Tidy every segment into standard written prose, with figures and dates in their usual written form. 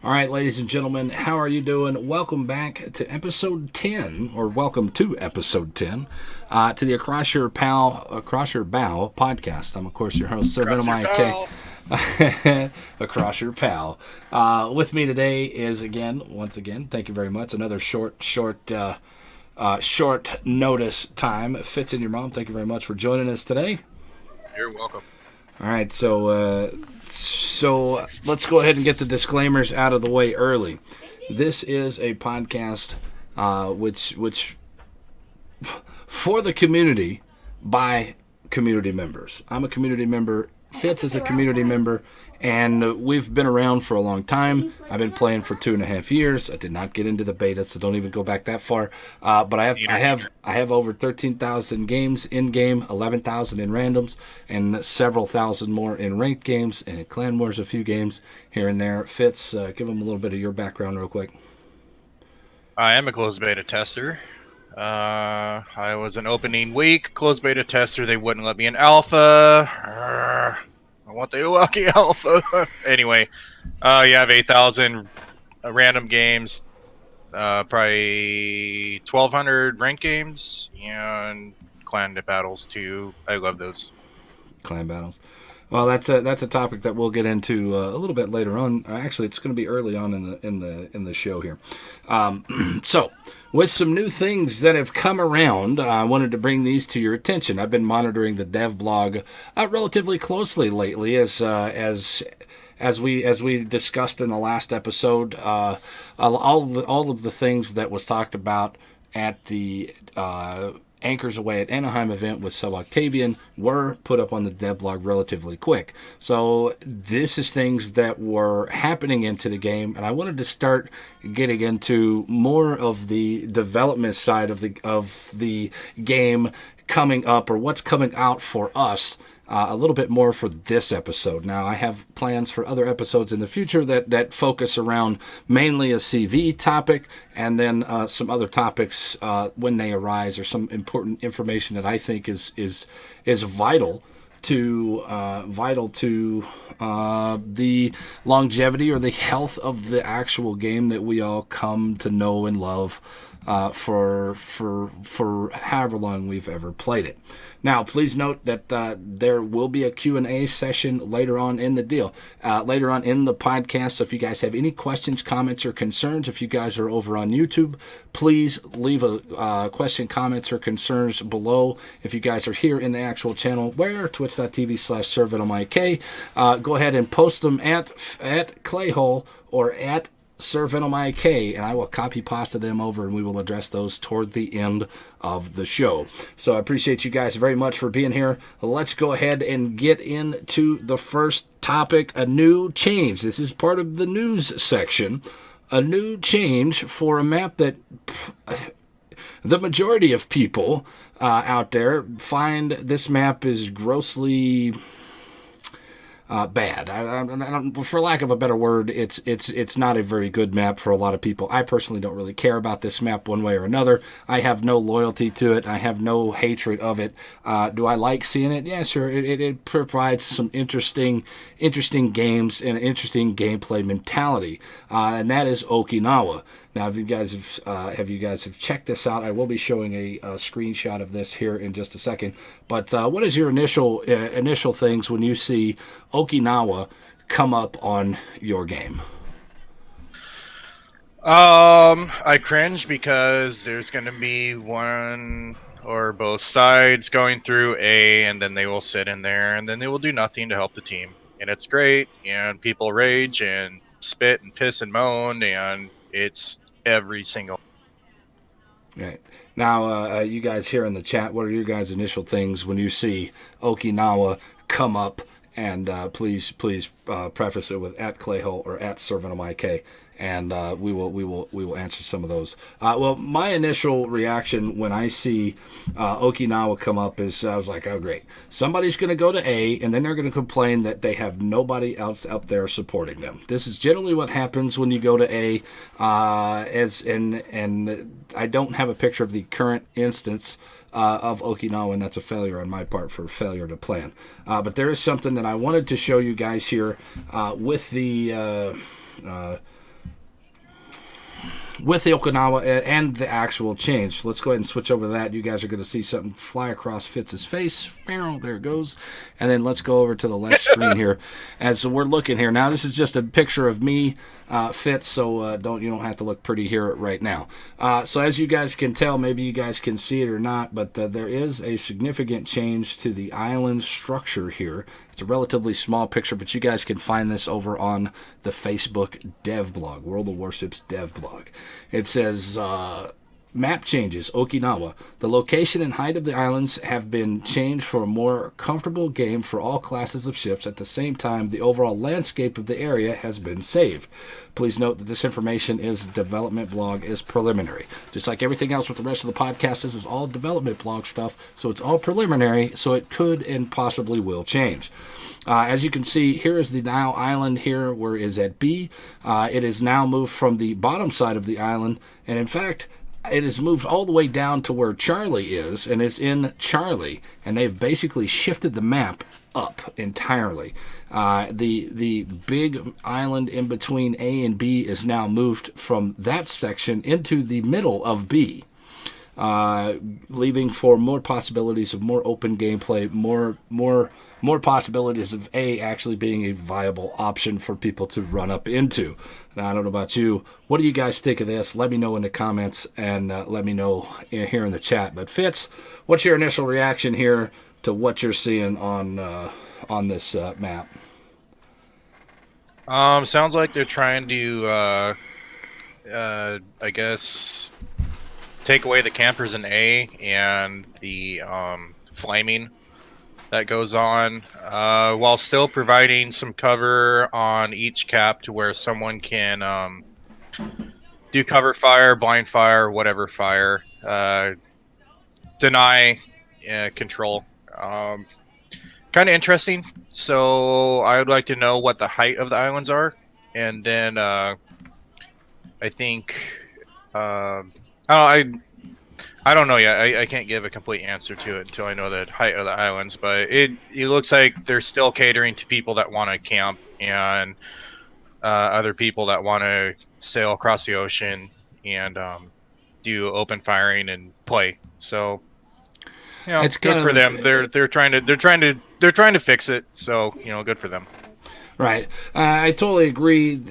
All right, ladies and gentlemen, how are you doing? Welcome back to episode 10, or welcome to episode 10, to the Across Your Bow podcast. I'm, of course, your host, Sir Cross Venom your IK. bow. Across Your Pal. With me today is, once again, thank you very much, another short notice time. Fits in your mom. Thank you very much for joining us today. You're welcome. All right, so let's go ahead and get the disclaimers out of the way early. This is a podcast which for the community by community members. I'm a community member. Fitz is a community member, and we've been around for a long time. I've been playing for 2.5 years. I did not get into the beta, so don't even go back that far. But I have over 13,000 games in game, 11,000 in randoms, and several thousand more in ranked games, and in Clan Wars a few games here and there. Fitz, give them a little bit of your background real quick. I am a closed beta tester. I was an opening week closed beta tester. They wouldn't let me in alpha. I want the lucky alpha. Anyway, you have 8,000 random games, probably 1,200 ranked games, and clan battles too. I love those. Clan battles. Well, that's a topic that we'll get into a little bit later on. Actually, it's going to be early on in the show here. So, with some new things that have come around, I wanted to bring these to your attention. I've been monitoring the dev blog relatively closely lately, as we discussed in the last episode. All of the things that was talked about at the Anchors Away at Anaheim event with Sub Octavian were put up on the dev blog relatively quick. So this is things that were happening into the game, and I wanted to start getting into more of the development side of the game coming up, or what's coming out for us. A little bit more for this episode. Now, I have plans for other episodes in the future that focus around mainly a CV topic, and then some other topics when they arise, or some important information that I think is vital to the longevity or the health of the actual game that we all come to know and love for however long we've ever played it. Now, please note that there will be a Q&A session later on in the later on in the podcast. So if you guys have any questions, comments, or concerns, if you guys are over on YouTube, please leave a question, comments, or concerns below. If you guys are here in the actual channel, where twitch.tv/SirVenomIK, go ahead and post them at Clayhole or at Sir Venom IK, and I will copy pasta them over, and we will address those toward the end of the show. So I appreciate you guys very much for being here. Let's go ahead and get into the first topic, a new change. This is part of the news section. A new change for a map that the majority of people out there find this map is grossly bad. I don't, for lack of a better word, it's not a very good map for a lot of people. I personally don't really care about this map one way or another. I have no loyalty to it. I have no hatred of it. Do I like seeing it? Yeah, sure. It provides some interesting games and interesting gameplay mentality, and that is Okinawa. Now, if you guys have checked this out, I will be showing a screenshot of this here in just a second. But what is your initial things when you see Okinawa come up on your game? I cringe because there's going to be one or both sides going through A, and then they will sit in there, and then they will do nothing to help the team. And it's great, and people rage and spit and piss and moan, and it's every single. Right. Now, you guys here in the chat, what are your guys' initial things when you see Okinawa come up? And please preface it with at Clayhole or at SirVenomIK, and we will answer some of those. Well, my initial reaction when I see Okinawa come up is I was like, oh great, somebody's going to go to A, and then they're going to complain that they have nobody else up there supporting them. This is generally what happens when you go to A. And I don't have a picture of the current instance of Okinawa, and that's a failure on my part for failure to plan. But there is something that I wanted to show you guys here with the with the Okinawa and the actual change. So let's go ahead and switch over to that. You guys are going to see something fly across Fitz's face. There it goes. And then let's go over to the left screen here. As we're looking here now, this is just a picture of me, Fitz. So you don't have to look pretty here right now. So as you guys can tell, maybe you guys can see it or not, but there is a significant change to the island structure here. It's a relatively small picture, but you guys can find this over on the Facebook dev blog, World of Warships dev blog. It says, map changes, Okinawa. The location and height of the islands have been changed for a more comfortable game for all classes of ships. At the same time, the overall landscape of the area has been saved. Please note that this information is development blog is preliminary. Just like everything else with the rest of the podcast, this is all development blog stuff, so it's all preliminary, so it could and possibly will change. As you can see, here is the now island here where it is at B. It is now moved from the bottom side of the island, and in fact, it has moved all the way down to where Charlie is, and it's in Charlie, and they've basically shifted the map up entirely. The big island in between A and B is now moved from that section into the middle of B, leaving for more possibilities of more open gameplay, more possibilities of A actually being a viable option for people to run up into. Now, I don't know about you. What do you guys think of this? Let me know in the comments, and let me know here in the chat. But Fitz, what's your initial reaction here to what you're seeing on this map? Sounds like they're trying to, I guess, take away the campers in A and the flaming that goes on, while still providing some cover on each cap to where someone can do cover fire, blind fire, whatever fire, deny, control. Kind of interesting. So I would like to know what the height of the islands are, and then I think I don't know yet. I can't give a complete answer to it until I know the height of the islands. But it looks like they're still catering to people that want to camp and other people that want to sail across the ocean and do open firing and play. So, you know, it's good for them. They're trying to fix it. So, you know, good for them. Right. I totally agree.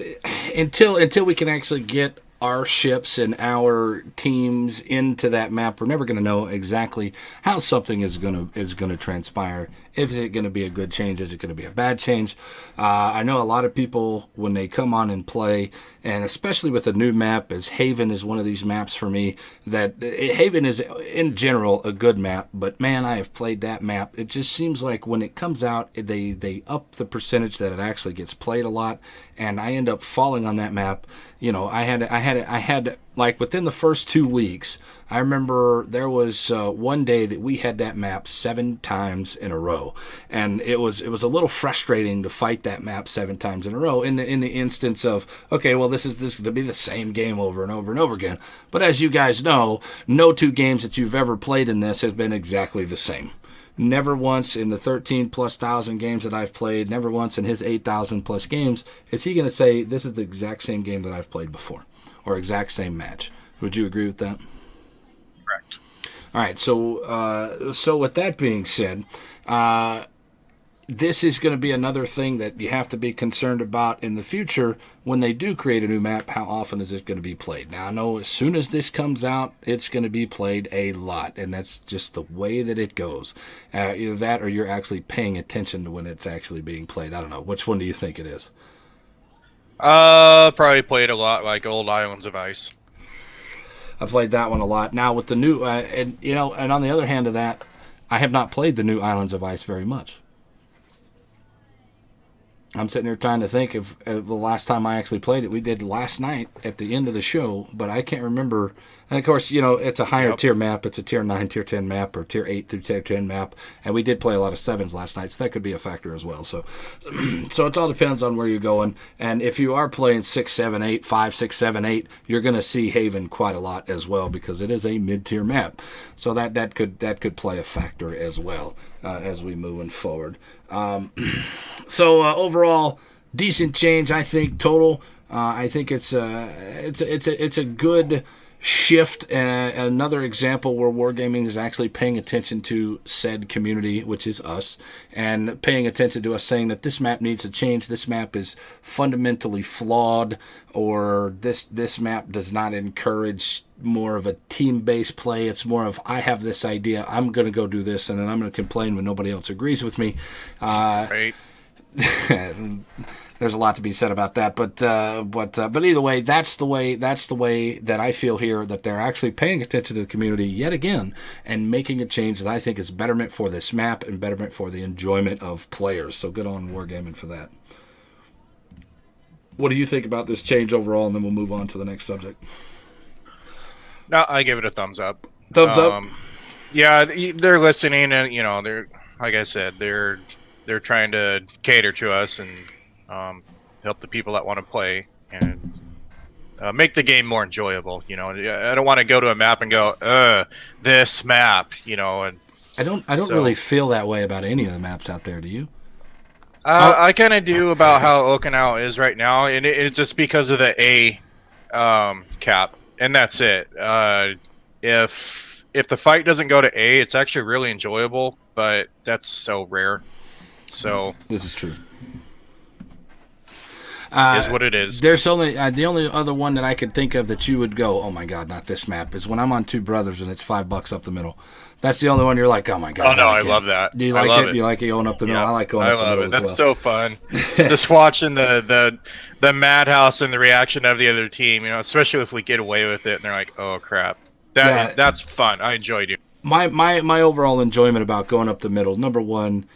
Until we can actually get our ships and our teams into that map, we're never going to know exactly how something is going to transpire. Is it going to be a good change? Is it going to be a bad change? I know a lot of people, when they come on and play, and especially with a new map, as Haven is one of these maps for me, that Haven is, in general, a good map, but man, I have played that map. It just seems like when it comes out, they up the percentage that it actually gets played a lot, and I end up falling on that map. You know, I had like within the first 2 weeks, I remember there was one day that we had that map 7 times in a row, and it was a little frustrating to fight that map 7 times in a row. In the instance of, okay, well this is going to be the same game over and over and over again. But as you guys know, no 2 games that you've ever played in this has been exactly the same. Never once in the 13,000+ games that I've played, never once in his 8,000+ games, is he going to say this is the exact same game that I've played before, or exact same match. Would you agree with that? Correct. All right, so with that being said, this is going to be another thing that you have to be concerned about in the future when they do create a new map. How often is it going to be played? Now, I know as soon as this comes out, it's going to be played a lot, and that's just the way that it goes. Either that or you're actually paying attention to when it's actually being played. I don't know. Which one do you think it is? Probably played a lot, like old Islands of Ice. I played that one a lot. Now with the new, and on the other hand of that, I have not played the new Islands of Ice very much. I'm sitting here trying to think of the last time I actually played it. We did last night at the end of the show, but I can't remember. And of course, it's a higher tier map. It's a tier 9, tier 10 map, or tier 8 through tier 10 map. And we did play a lot of 7s last night, so that could be a factor as well. So it all depends on where you're going. And if you are playing 6, 7, 8, 5, 6, 7, 8, you're going to see Haven quite a lot as well, because it is a mid-tier map. So that could play a factor as well as we moving forward. So overall, decent change, I think, total. I think it's a good shift, another example where wargaming is actually paying attention to said community, which is us, and paying attention to us saying that this map needs to change, this map is fundamentally flawed, or this map does not encourage more of a team-based play. It's more of, I have this idea, I'm going to go do this, and then I'm going to complain when nobody else agrees with me. Right. There's a lot to be said about that, but either way, that's the way that I feel here, that they're actually paying attention to the community yet again and making a change that I think is betterment for this map and betterment for the enjoyment of players. So good on Wargaming for that. What do you think about this change overall, and then we'll move on to the next subject. No, I give it a thumbs up. Thumbs up. Yeah, they're listening, and they're, like I said, they're trying to cater to us and help the people that want to play and make the game more enjoyable. I don't want to go to a map and go, this map, and I don't really feel that way about any of the maps out there. Do you? I kind of do about how Okinawa is right now, and it's just because of the A cap, and that's it. If the fight doesn't go to A, it's actually really enjoyable, but that's so rare. So this is true. Is what it is. There's only the only other one that I could think of that you would go, oh my god, not this map, is when I'm on Two Brothers and it's $5 up the middle. That's the only one you're like, oh my god. Oh no, I love that. Do you like it? Do you like it going up the middle? Yeah, I like going up the middle as well. That's so fun. Just watching the madhouse and the reaction of the other team, especially if we get away with it and they're like, oh crap. That's fun. I enjoyed it. My overall enjoyment about going up the middle, number one,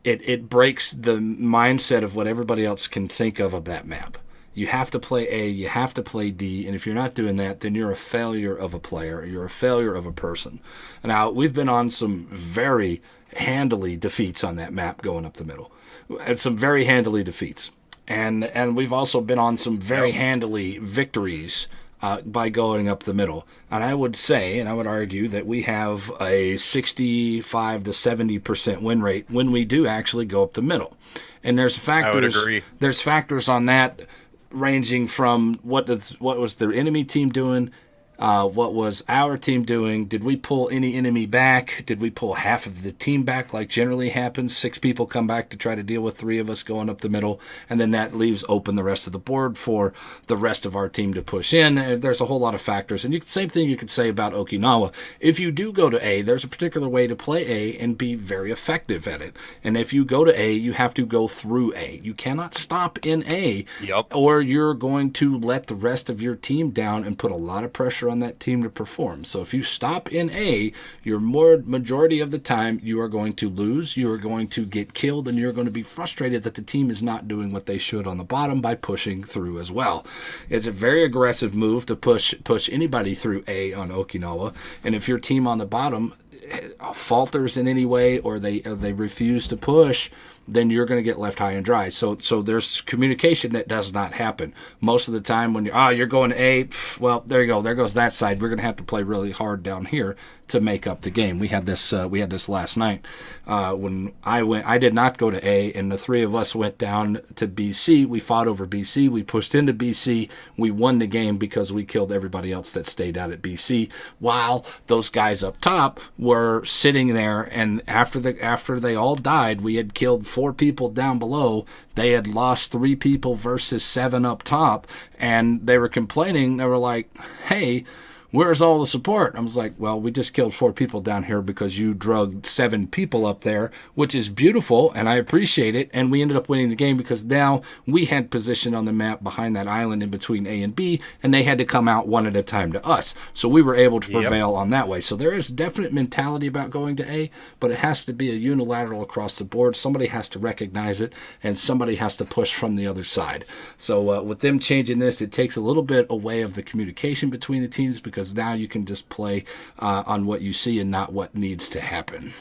it breaks the mindset of what everybody else can think of that map. You have to play A, you have to play D, and if you're not doing that, then you're a failure of a player, you're a failure of a person. Now, we've been on some very handily defeats on that map going up the middle, and some very handily defeats. And we've also been on some very handily victories by going up the middle. And I would say, and I would argue, that we have a 65 to 70% win rate when we do actually go up the middle. And there's factors. I would agree. There's factors on that ranging from what was the enemy team doing, what was our team doing, did we pull any enemy back, did we pull half of the team back like generally happens, 6 people come back to try to deal with 3 of us going up the middle, and then that leaves open the rest of the board for the rest of our team to push in. There's a whole lot of factors, and same thing you could say about Okinawa. If you do go to A, there's a particular way to play A and be very effective at it, and if you go to A, you have to go through A. You cannot stop in A, or you're going to let the rest of your team down and put a lot of pressure on that team to perform. So if you stop in A, your majority of the time you are going to lose, you are going to get killed, and you're going to be frustrated that the team is not doing what they should on the bottom by pushing through as well. It's a very aggressive move to push anybody through A on Okinawa, and if your team on the bottom falters in any way or they refuse to push, then you're going to get left high and dry. So there's communication that does not happen. Most of the time when you're going to A, well, there you go. There goes that side. We're going to have to play really hard down here to make up the game. We had this last night when I did not go to A, and the 3 of us went down to BC. We fought over BC. We pushed into BC. We won the game because we killed everybody else that stayed out at BC, while those guys up top were sitting there, and after they all died, we had killed 4 people down below. They had lost 3 people versus 7 up top, and they were complaining. They were like, hey, where's all the support? I was like, well, we just killed 4 people down here because you drugged 7 people up there, which is beautiful, and I appreciate it, and we ended up winning the game because now we had position on the map behind that island in between A and B, and they had to come out one at a time to us. So we were able to prevail on that way. So there is definite mentality about going to A, but it has to be a unilateral across the board. Somebody has to recognize it, and somebody has to push from the other side. So with them changing this, it takes a little bit away of the communication between the teams, because now you can just play on what you see and not what needs to happen.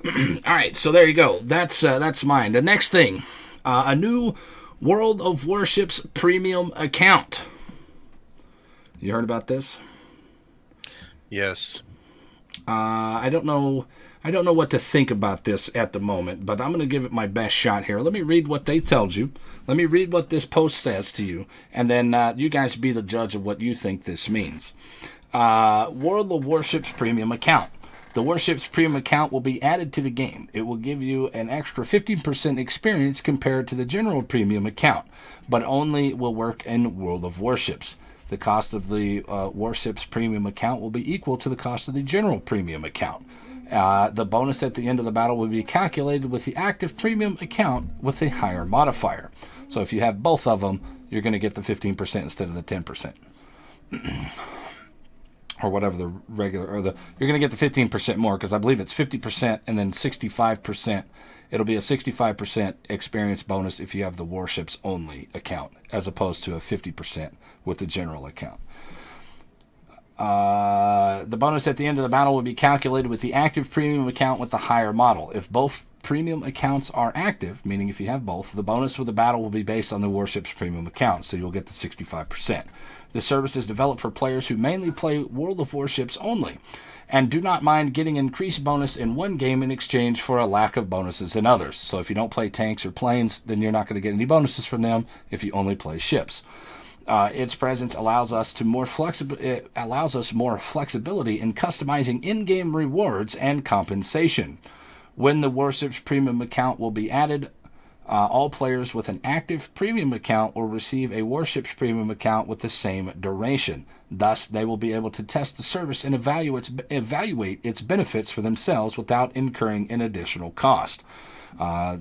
All right, so there you go. That's mine. The next thing, a new World of Warships premium account. You heard about this? Yes. I don't know I don't know what to think about this at the moment, but I'm going to give it my best shot here. Let me read what they told you. Let me read what this post says to you, and then you guys be the judge of what you think this means. World of Warships Premium Account. The Warships Premium account will be added to the game. It will give you an extra 15% experience compared to the general Premium account, but only will work in World of Warships. The cost of the Warships Premium account will be equal to the cost of the general Premium account. The bonus at the end of the battle will be calculated with the active Premium account with a higher modifier. So if you have both of them, you're going to get the 15% instead of the 10%. Or whatever the regular, or you're going to get the 15% more, because I believe it's 50% and then 65%. It'll be a 65% experience bonus if you have the Warships only account, as opposed to a 50% with the general account. The bonus at the end of the battle will be calculated with the active Premium account with the higher model. If both Premium accounts are active, meaning if you have both, the bonus for the battle will be based on the Warships Premium account, so you'll get the 65%. The service is developed for players who mainly play World of Warships only and do not mind getting increased bonus in one game in exchange for a lack of bonuses in others. So if you don't play tanks or planes, then you're not going to get any bonuses from them if you only play ships. Its presence allows us more flexibility in customizing in-game rewards and compensation. When the Warships Premium account will be added, all players with an active Premium account will receive a Warships Premium account with the same duration. Thus, they will be able to test the service and evaluate its benefits for themselves without incurring an additional cost.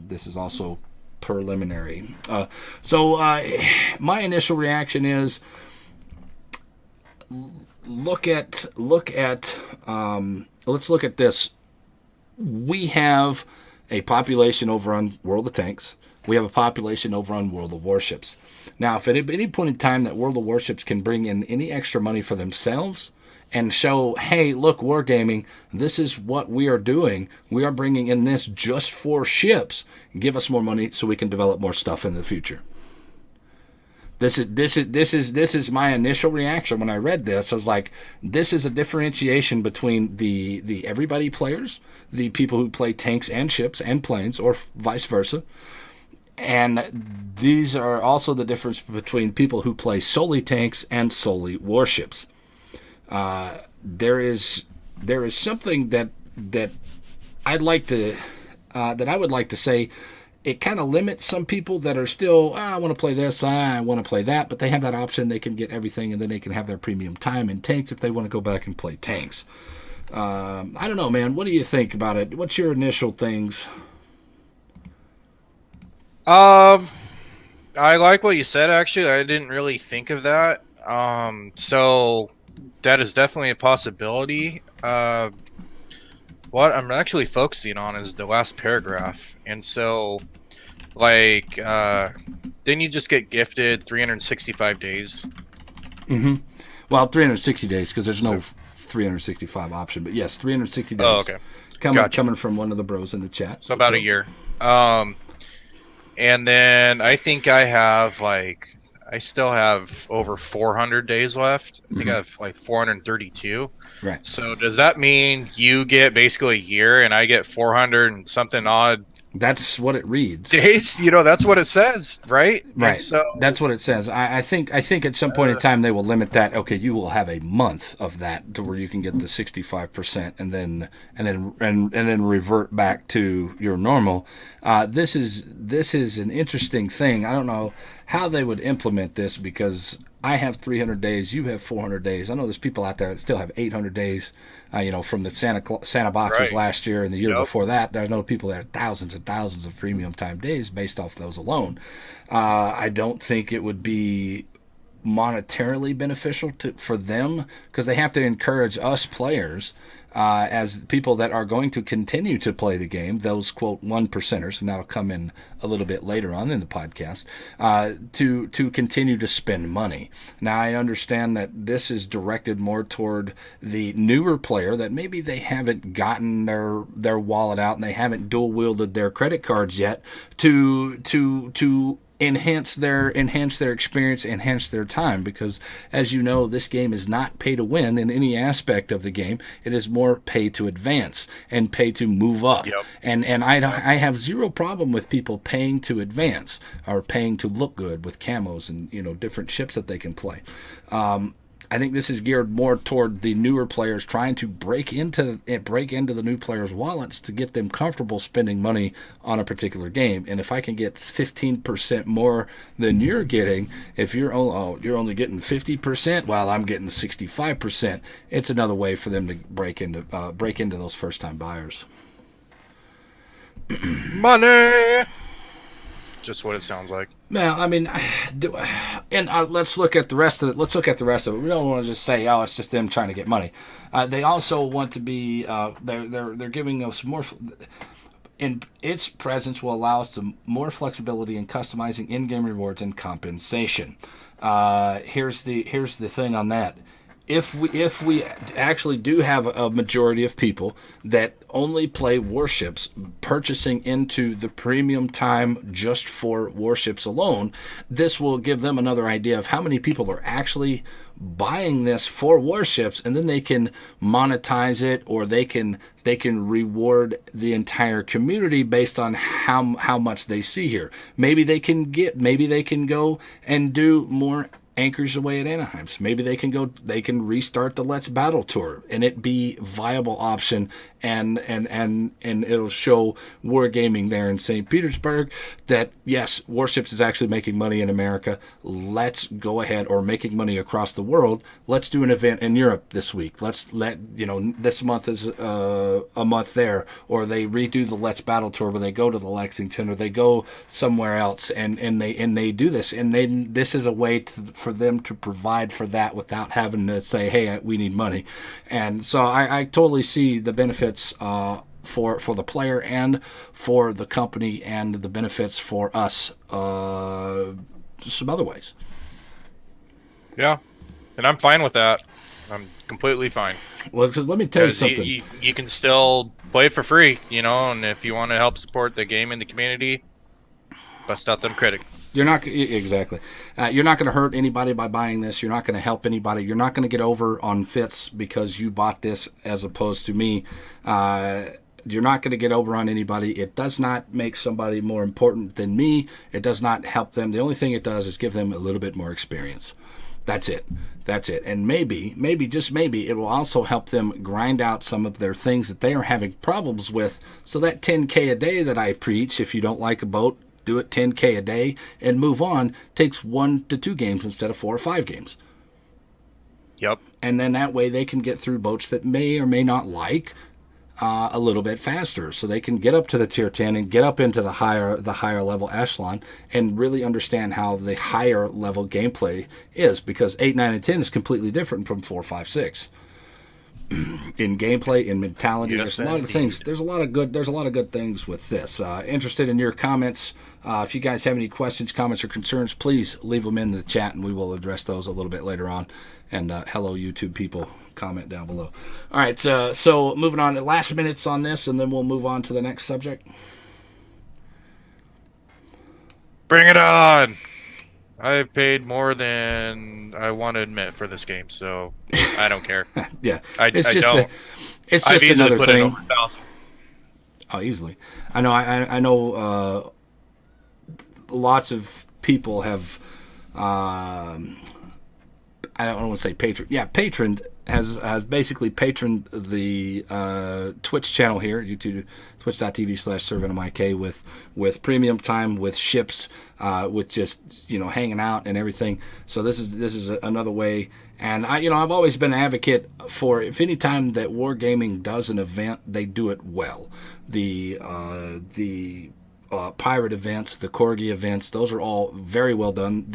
This is also preliminary. So my initial reaction is let's look at this. We have a population over on World of Tanks. We have a population over on World of Warships. Now, if at any point in time that World of Warships can bring in any extra money for themselves and show, hey, look, Wargaming, this is what we are doing. We are bringing in this just for ships. Give us more money so we can develop more stuff in the future. This is my initial reaction when I read this. I was like, this is a differentiation between the everybody players, the people who play tanks and ships and planes, or vice versa. And these are also the difference between people who play solely tanks and solely warships. There is something that I would like to say. It kind of limits some people that are still, I want to play this, I want to play that, but they have that option. They can get everything, and then they can have their premium time in tanks if they want to go back and play tanks. I don't know, man. What do you think about it? What's your initial things? I like what you said, actually. I didn't really think of that. So that is definitely a possibility. What I'm actually focusing on is the last paragraph. And so, like, didn't you just get gifted 365 days? Mm-hmm. Well, 360 days, because there's no 365 option. But yes, 360 days. Oh, okay. Coming from one of the bros in the chat. So about a year. And then I think I still have over 400 days left. I think I have like 432. Right. So does that mean you get basically a year and I get 400 and something odd? That's what it reads. Days, that's what it says, right? Right. And so that's what it says. I think at some point in time they will limit that. Okay, you will have a month of that to where you can get the 65% and then revert back to your normal. This is an interesting thing. I don't know how they would implement this, because I have 300 days, you have 400 days. I know there's people out there that still have 800 days, from the Santa boxes last year and the year before that. I know people that have thousands and thousands of premium time days based off those alone. I don't think it would be monetarily beneficial for them, because they have to encourage us players, as people that are going to continue to play the game, those quote 1%ers, and that'll come in a little bit later on in the podcast, to continue to spend money. Now, I understand that this is directed more toward the newer player, that maybe they haven't gotten their wallet out and they haven't dual wielded their credit cards yet to enhance their experience, enhance their time, because as you know, this game is not pay to win in any aspect of the game. It is more pay to advance and pay to move up. Yep. And I have zero problem with people paying to advance or paying to look good with camos and different ships that they can play. I think this is geared more toward the newer players trying to break into the new players' wallets to get them comfortable spending money on a particular game. And if I can get 15% more than you're getting, if you're only getting 50% while I'm getting 65%, it's another way for them to break into those first time buyers. Money. Just what it sounds like. Now, I mean, let's look at the rest of it. We don't want to just say, "Oh, it's just them trying to get money." They also want to be. They're giving us more. And its presence will allow us to more flexibility in customizing in-game rewards and compensation. Here's the thing on that. If we actually do have a majority of people that only play warships, purchasing into the premium time just for warships alone, this will give them another idea of how many people are actually buying this for warships, and then they can monetize it, or they can reward the entire community based on how much they see here. Maybe they can go and do more Anchors Away at Anaheim's. Maybe they can restart the Let's Battle Tour and it be viable option, and it'll show Wargaming there in St. Petersburg that yes, Warships is actually making money in America. Let's go ahead, or making money across the world. Let's do an event in Europe this week. This month is a month there, or they redo the Let's Battle Tour where they go to the Lexington or they go somewhere else and they do this, and this is a way for them to provide for that without having to say, hey, we need money. And so I totally see the benefits for the player and for the company, and the benefits for us some other ways. Yeah, and I'm fine with that. I'm completely fine. Well, because let me tell you something. You can still play for free, and if you want to help support the game and the community, bust out them credit. You're not exactly. You're not going to hurt anybody by buying this. You're not going to help anybody. You're not going to get over on Fitz because you bought this as opposed to me. You're not going to get over on anybody. It does not make somebody more important than me. It does not help them. The only thing it does is give them a little bit more experience. That's it. And maybe, just maybe, it will also help them grind out some of their things that they are having problems with. So that 10K a day that I preach, if you don't like a boat, do it 10K a day and move on, takes 1 to 2 games instead of 4 or 5 games. Yep. And then that way they can get through boats that may or may not like a little bit faster, so they can get up to the tier 10 and get up into the higher level echelon and really understand how the higher level gameplay is, because 8, 9, and 10 is completely different from 4, 5, 6. In gameplay, in mentality, yes, there's a lot of things. There's a lot of good things with this. Interested in your comments. If you guys have any questions, comments, or concerns, please leave them in the chat, and we will address those a little bit later on. And hello, YouTube people, comment down below. All right, so moving on to last minutes on this, and then we'll move on to the next subject. Bring it on! I've paid more than I want to admit for this game, so I don't care. Yeah, it's just I've another put thing. It over 1,000. Oh, easily. I know. I know. Lots of people have. I don't want to say patron. Yeah, patroned has basically patroned the Twitch channel here, YouTube, twitch.tv/ServantofMyK with premium time, with ships, with just hanging out and everything. So this is another way. And I've always been an advocate for, if any time that Wargaming does an event, they do it well. The pirate events, the Corgi events, those are all very well done.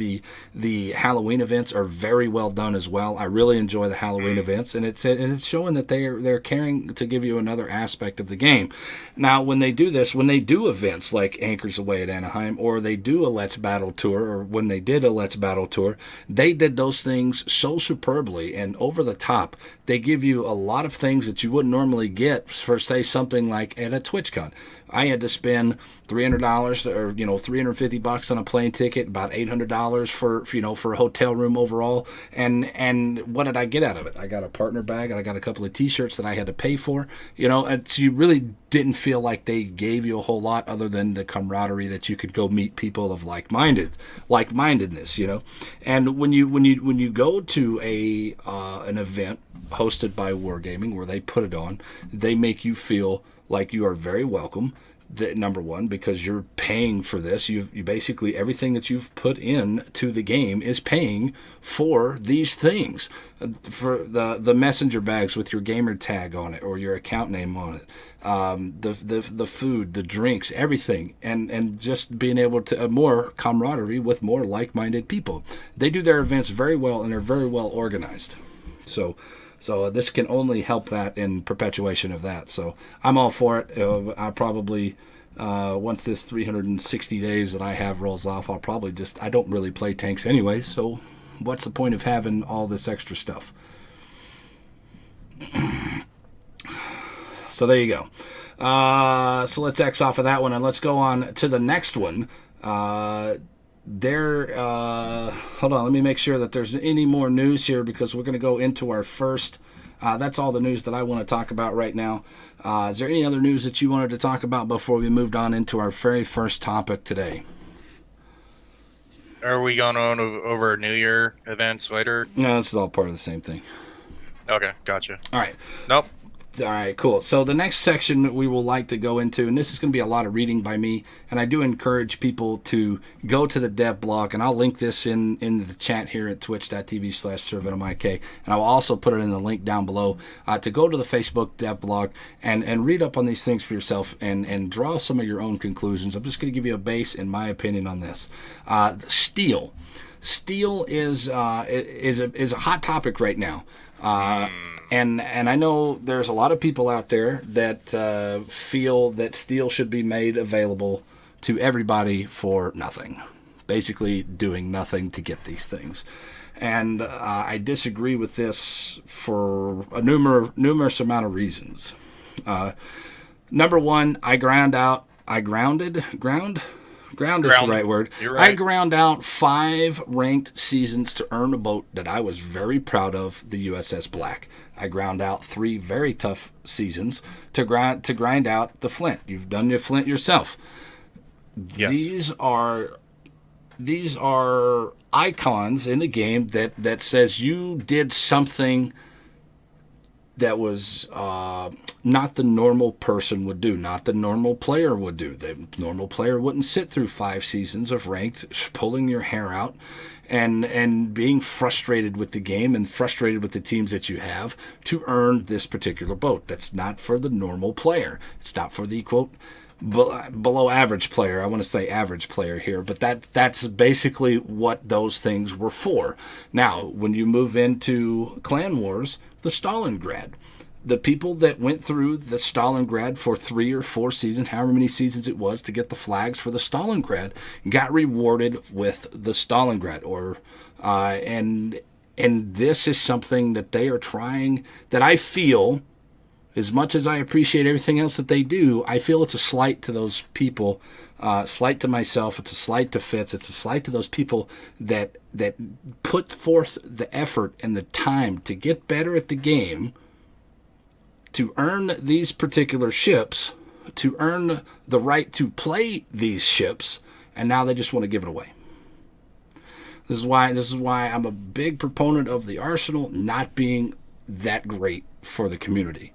The Halloween events are very well done as well. I really enjoy the Halloween events, and it's showing that they're caring to give you another aspect of the game. Now, when they do this, when they do events like Anchors Away at Anaheim, or they do a Let's Battle Tour, or when they did a Let's Battle Tour, they did those things so superbly and over the top. They give you a lot of things that you wouldn't normally get for, say, something like at a TwitchCon. I had to spend $300 or $350 on a plane ticket, about $800 for a hotel room overall. And what did I get out of it? I got a partner bag and I got a couple of T-shirts that I had to pay for. And so you really didn't feel like they gave you a whole lot other than the camaraderie that you could go meet people of like-mindedness. And when you go to an event hosted by Wargaming where they put it on, they make you feel like you are very welcome. Number one, because you're paying for this. You basically, everything that you've put in to the game is paying for these things. For the messenger bags with your gamer tag on it or your account name on it, the food, the drinks, everything, and just being able to more camaraderie with more like-minded people. They do their events very well and they're very well organized. So this can only help that in perpetuation of that. So I'm all for it. I probably, once this 360 days that I have rolls off, I don't really play tanks anyway, so what's the point of having all this extra stuff? So there you go. So let's X off of that one and let's go on to the next one. Hold on, let me make sure that there's any more news here because we're going to go into our first. That's all the news that I want to talk about right now. Is there any other news that you wanted to talk about before we moved on into our very first topic today? Are we going on over New Year events later? No, this is all part of the same thing. Okay, gotcha. All right. Nope. All right, cool. So the next section we will like to go into, and this is going to be a lot of reading by me, and I do encourage people to go to the dev blog, and I'll link this in the chat here at twitch.tv/SirVenomIK, and I will also put it in the link down below to go to the Facebook dev blog and read up on these things for yourself and draw some of your own conclusions. I'm just going to give you a base in my opinion on this. Steel. Steel is a hot topic right now. And I know there's a lot of people out there that feel that steel should be made available to everybody for nothing, basically doing nothing to get these things. And I disagree with this for a numerous amount of reasons. Number one, Ground is the right word. You're right. I ground out 5 ranked seasons to earn a boat that I was very proud of, the USS Black. I ground out 3 very tough seasons to grind out the Flint. You've done your Flint yourself. Yes. These are icons in the game that says you did something that was not the normal person would do, not the normal player would do. The normal player wouldn't sit through 5 seasons of ranked, pulling your hair out and being frustrated with the game and frustrated with the teams that you have to earn this particular boat. That's not for the normal player. It's not for the, quote, below average player. I want to say average player here, but that's basically what those things were for. Now, when you move into Clan Wars, the Stalingrad, the people that went through the Stalingrad for 3 or 4 seasons, however many seasons it was, to get the flags for the Stalingrad, got rewarded with the Stalingrad. And this is something that they are trying, that I feel, as much as I appreciate everything else that they do, I feel it's a slight to those people, slight to myself, it's a slight to Fitz, it's a slight to those people that put forth the effort and the time to get better at the game, to earn these particular ships, to earn the right to play these ships, and now they just want to give it away. This is why I'm a big proponent of the Arsenal not being that great for the community.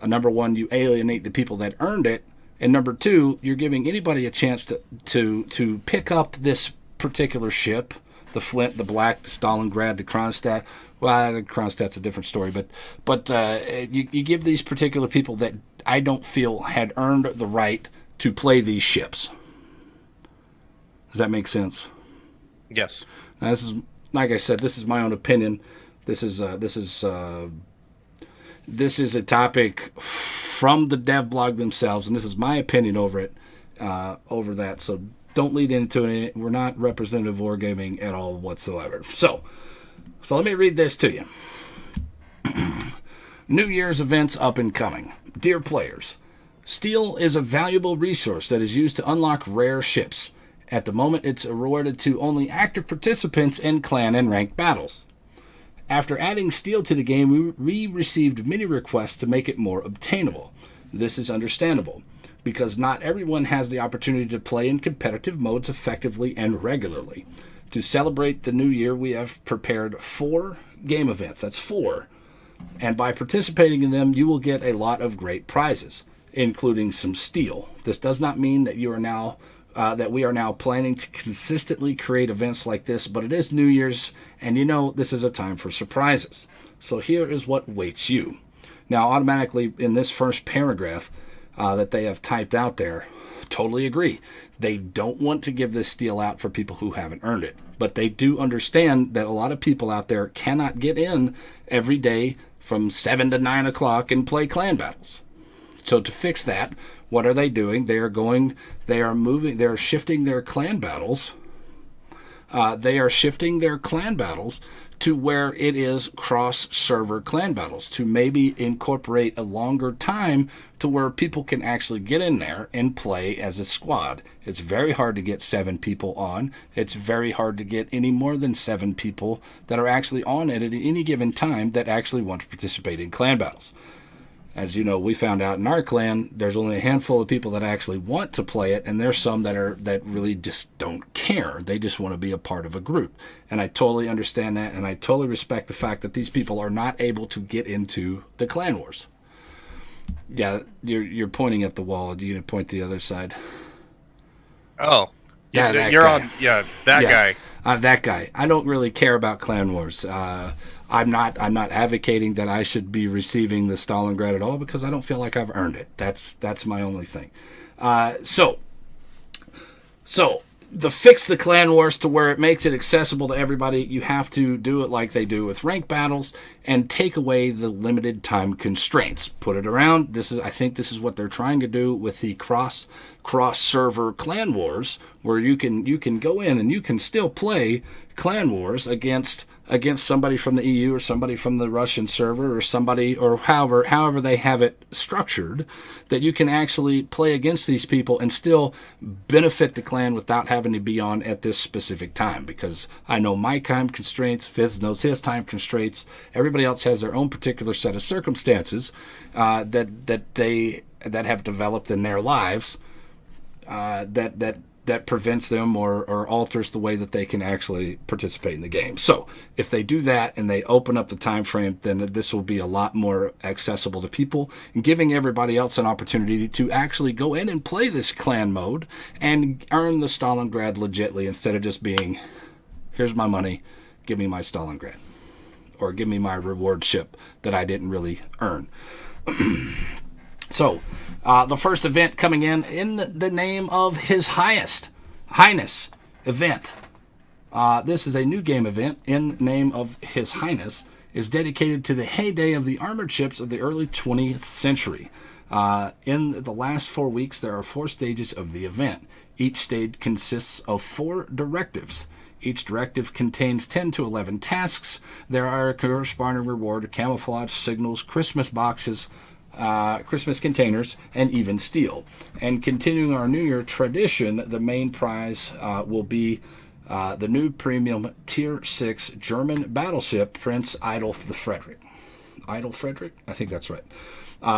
Number one, you alienate the people that earned it, and number two, you're giving anybody a chance to pick up this particular ship, the Flint, the Black, the Stalingrad, the Kronstadt. Well, Kronstadt's a different story, but you give these particular people that I don't feel had earned the right to play these ships. Does that make sense? Yes. Now, this is, like I said, this is my own opinion. This is a topic from the dev blog themselves, and this is my opinion over it, over that. So don't lead into it. We're not representative of Wargaming at all whatsoever. So let me read this to you. New Year's events up and coming. Dear players, Steel is a valuable resource that is used to unlock rare ships. At the moment, it's awarded to only active participants in clan and ranked battles. After adding steel to the game, we received many requests to make it more obtainable. This is understandable, because not everyone has the opportunity to play in competitive modes effectively and regularly. To celebrate the new year, we have prepared 4 game events. That's 4. And by participating in them, you will get a lot of great prizes, including some steel. This does not mean that you are now that we are now planning to consistently create events like this, but it is New Year's, and you know this is a time for surprises. So here is what waits you. Now, automatically in this first paragraph that they have typed out there, totally agree. They don't want to give this steel out for people who haven't earned it, but they do understand that a lot of people out there cannot get in every day from 7 to 9 o'clock and play clan battles. So to fix that, what are they doing? They are shifting their clan battles. They are shifting their clan battles to where it is cross-server clan battles, to maybe incorporate a longer time to where people can actually get in there and play as a squad. It's very hard to get 7 people on. It's very hard to get any more than 7 people that are actually on it at any given time that actually want to participate in clan battles. As you know, we found out in our clan, there's only a handful of people that actually want to play it, and there's some that really just don't care. They just want to be a part of a group. And I totally understand that, and I totally respect the fact that these people are not able to get into the clan wars. Yeah, you're pointing at the wall. Do you need to point to the other side? Oh, Yeah, yeah, that you're guy. on. Yeah, that Yeah, guy. that guy. I don't really care about clan wars. I'm not advocating that I should be receiving the Stalingrad at all because I don't feel like I've earned it. That's my only thing. So to fix the clan wars to where it makes it accessible to everybody, you have to do it like they do with ranked battles and take away the limited time constraints. Put it around. I think this is what they're trying to do with the cross server clan wars, where you can go in and you can still play clan wars against somebody from the EU or somebody from the Russian server or somebody, or however they have it structured, that you can actually play against these people and still benefit the clan without having to be on at this specific time. Because I know my time constraints, Fizz knows his time constraints, everybody else has their own particular set of circumstances that have developed in their lives that prevents them or alters the way that they can actually participate in the game. So if they do that and they open up the time frame, then this will be a lot more accessible to people, and giving everybody else an opportunity to actually go in and play this clan mode and earn the Stalingrad legitly, instead of just being, here's my money, give me my Stalingrad, or give me my reward ship that I didn't really earn. So, the first event coming in the name of His Highness event. This is a new game event in the name of His Highness. Is dedicated to the heyday of the armored ships of the early 20th century. In the last 4 weeks, there are 4 stages of the event. Each stage consists of 4 directives. Each directive contains 10 to 11 tasks. There are a corresponding reward, camouflage signals, Christmas boxes, Christmas containers, and even steel. And continuing our New Year tradition, the main prize will be the new premium Tier 6 German battleship, Prince Eidelf the Frederick. Eidelf Frederick? I think that's right.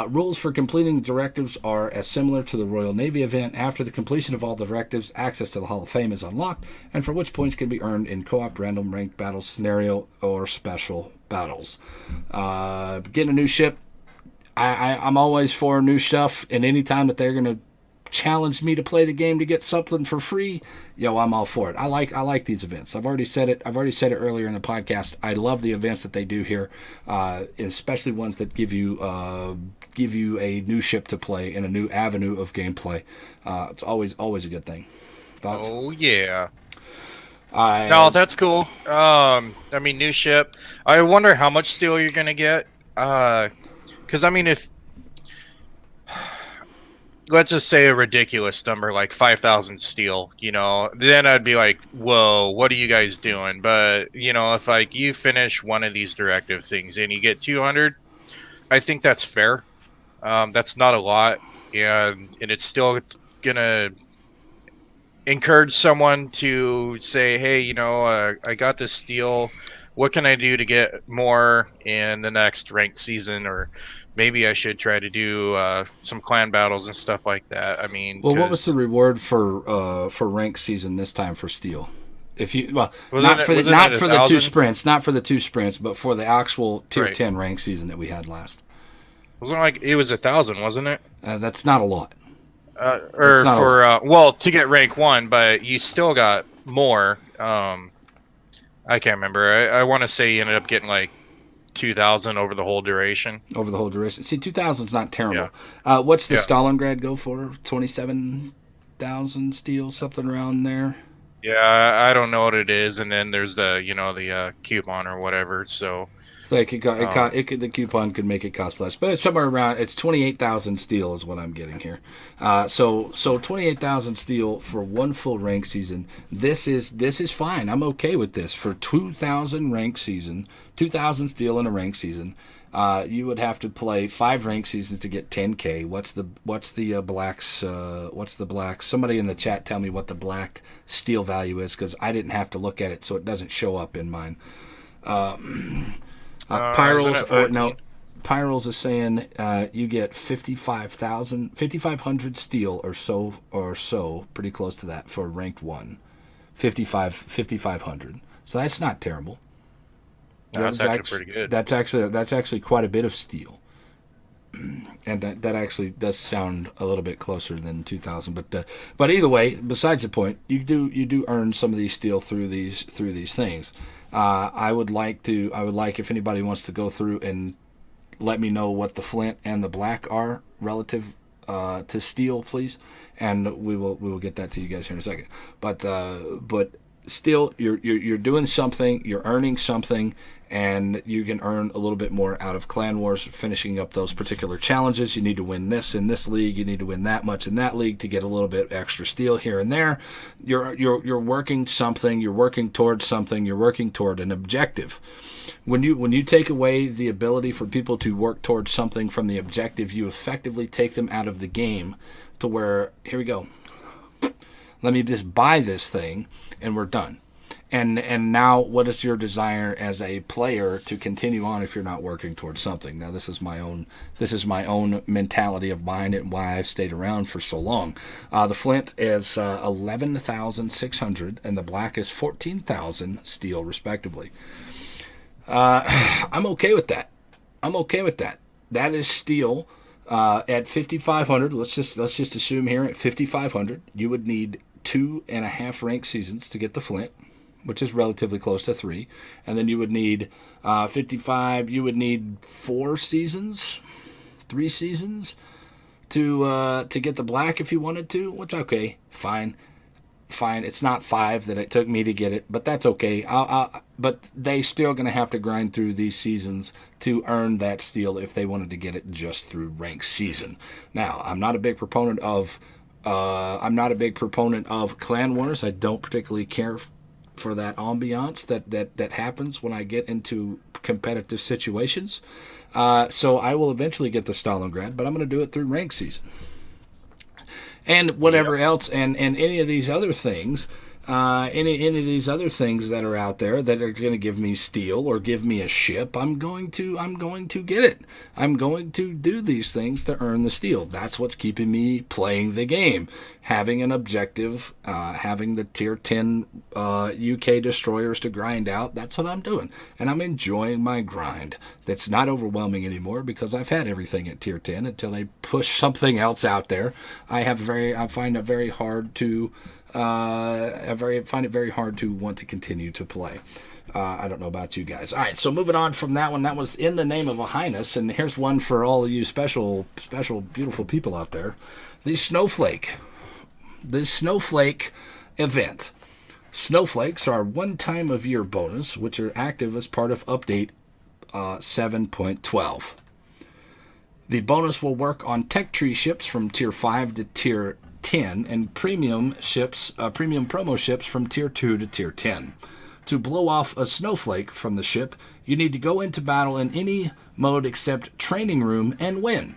Rules for completing directives are as similar to the Royal Navy event. After the completion of all directives, access to the Hall of Fame is unlocked, and for which points can be earned in co-op, random, ranked battle, scenario, or special battles. Getting a new ship, I'm always for new stuff, and anytime that they're going to challenge me to play the game to get something for free, I'm all for it. I like these events. I've already said it earlier in the podcast. I love the events that they do here, especially ones that give you a new ship to play and a new avenue of gameplay. It's always a good thing. Thoughts? Oh yeah. No, that's cool. New ship. I wonder how much steel you're gonna get. Because if let's just say a ridiculous number like 5,000 steel, then I'd be like, whoa, what are you guys doing? But if you finish one of these directive things and you get 200, I think that's fair. That's not a lot. and it's still gonna encourage someone to say, hey, I got this steel. What can I do to get more in the next ranked season? Or maybe I should try to do some clan battles and stuff like that. I mean, Well, what was the because reward for rank season this time for steel? If you wasn't it not a for the two thousand? sprints, not for the two sprints, but for the actual tier Right. 10 rank season that we had last. Wasn't it like it was 1,000, wasn't it? That's not a lot. Or not a for well, to get rank 1, but you still got more. I can't remember. I want to say you ended up getting like 2,000 over the whole duration. Over the whole duration. See, 2000's not terrible. Yeah. What's the Yeah. Stalingrad go for? 27,000 steel, something around there. Yeah, I don't know what it is, and then there's the coupon or whatever. So So the coupon could make it cost less, but it's somewhere around. It's 28,000 steel is what I'm getting here. So 28,000 steel for one full rank season. This is fine. I'm okay with this for 2,000 rank season. 2,000 steel in a rank season. You would have to play 5 rank seasons to get 10K. What's the blacks? What's the black? Somebody in the chat tell me what the black steel value is, because I didn't have to look at it, so it doesn't show up in mine. isn't it 14? Pyrals is saying you get 5,500 steel or so, pretty close to that for ranked 1. 5,500. So that's not terrible. That's actually pretty good. That's actually quite a bit of steel, and that actually does sound a little bit closer than 2,000. But either way, besides the point, you do earn some of these steel through these things. I would like if anybody wants to go through and let me know what the flint and the black are relative to steel, please, and we will get that to you guys here in a second. But still, you're doing something, you're earning something, and you can earn a little bit more out of Clan Wars, finishing up those particular challenges. You need to win this in this league, you need to win that much in that league to get a little bit extra steel here and there. You're working something, you're working towards something, you're working toward an objective. When you take away the ability for people to work towards something from the objective, you effectively take them out of the game to where, here we go, let me just buy this thing and we're done. And now, what is your desire as a player to continue on if you're not working towards something? Now, this is my own mentality of mine and why I've stayed around for so long. The flint is 11,600, and the black is 14,000 steel, respectively. I'm okay with that. That is steel. At 5,500, let's just assume here at 5,500, you would need 2.5 rank seasons to get the flint, which is relatively close to 3, and then you would need 55. You would need 3 seasons to get the black if you wanted to. Which okay, fine. It's not 5 that it took me to get it, but that's okay. But they still going to have to grind through these seasons to earn that steel if they wanted to get it just through rank season. Now, I'm not a big proponent of Clan Wars. I don't particularly care for that ambiance that happens when I get into competitive situations. So I will eventually get the Stalingrad, but I'm going to do it through rank season. And whatever else, and any of these other things, any of these other things that are out there that are going to give me steel or give me a ship, I'm going to get it. I'm going to do these things to earn the steel. That's what's keeping me playing the game. Having an objective, having the tier 10 UK destroyers to grind out, that's what I'm doing. And I'm enjoying my grind. That's not overwhelming anymore because I've had everything at tier 10 until they push something else out there. I find it very hard to find it very hard to want to continue to play. I don't know about you guys. All right, so moving on from that one, that was In the Name of a Highness, and here's one for all of you special, beautiful people out there. The Snowflake event. Snowflakes are one time of year bonus, which are active as part of update 7.12. The bonus will work on tech tree ships from tier 5 to tier 10 and premium promo ships from tier 2 to tier 10. To blow off a snowflake from the ship, you need to go into battle in any mode except training room and win.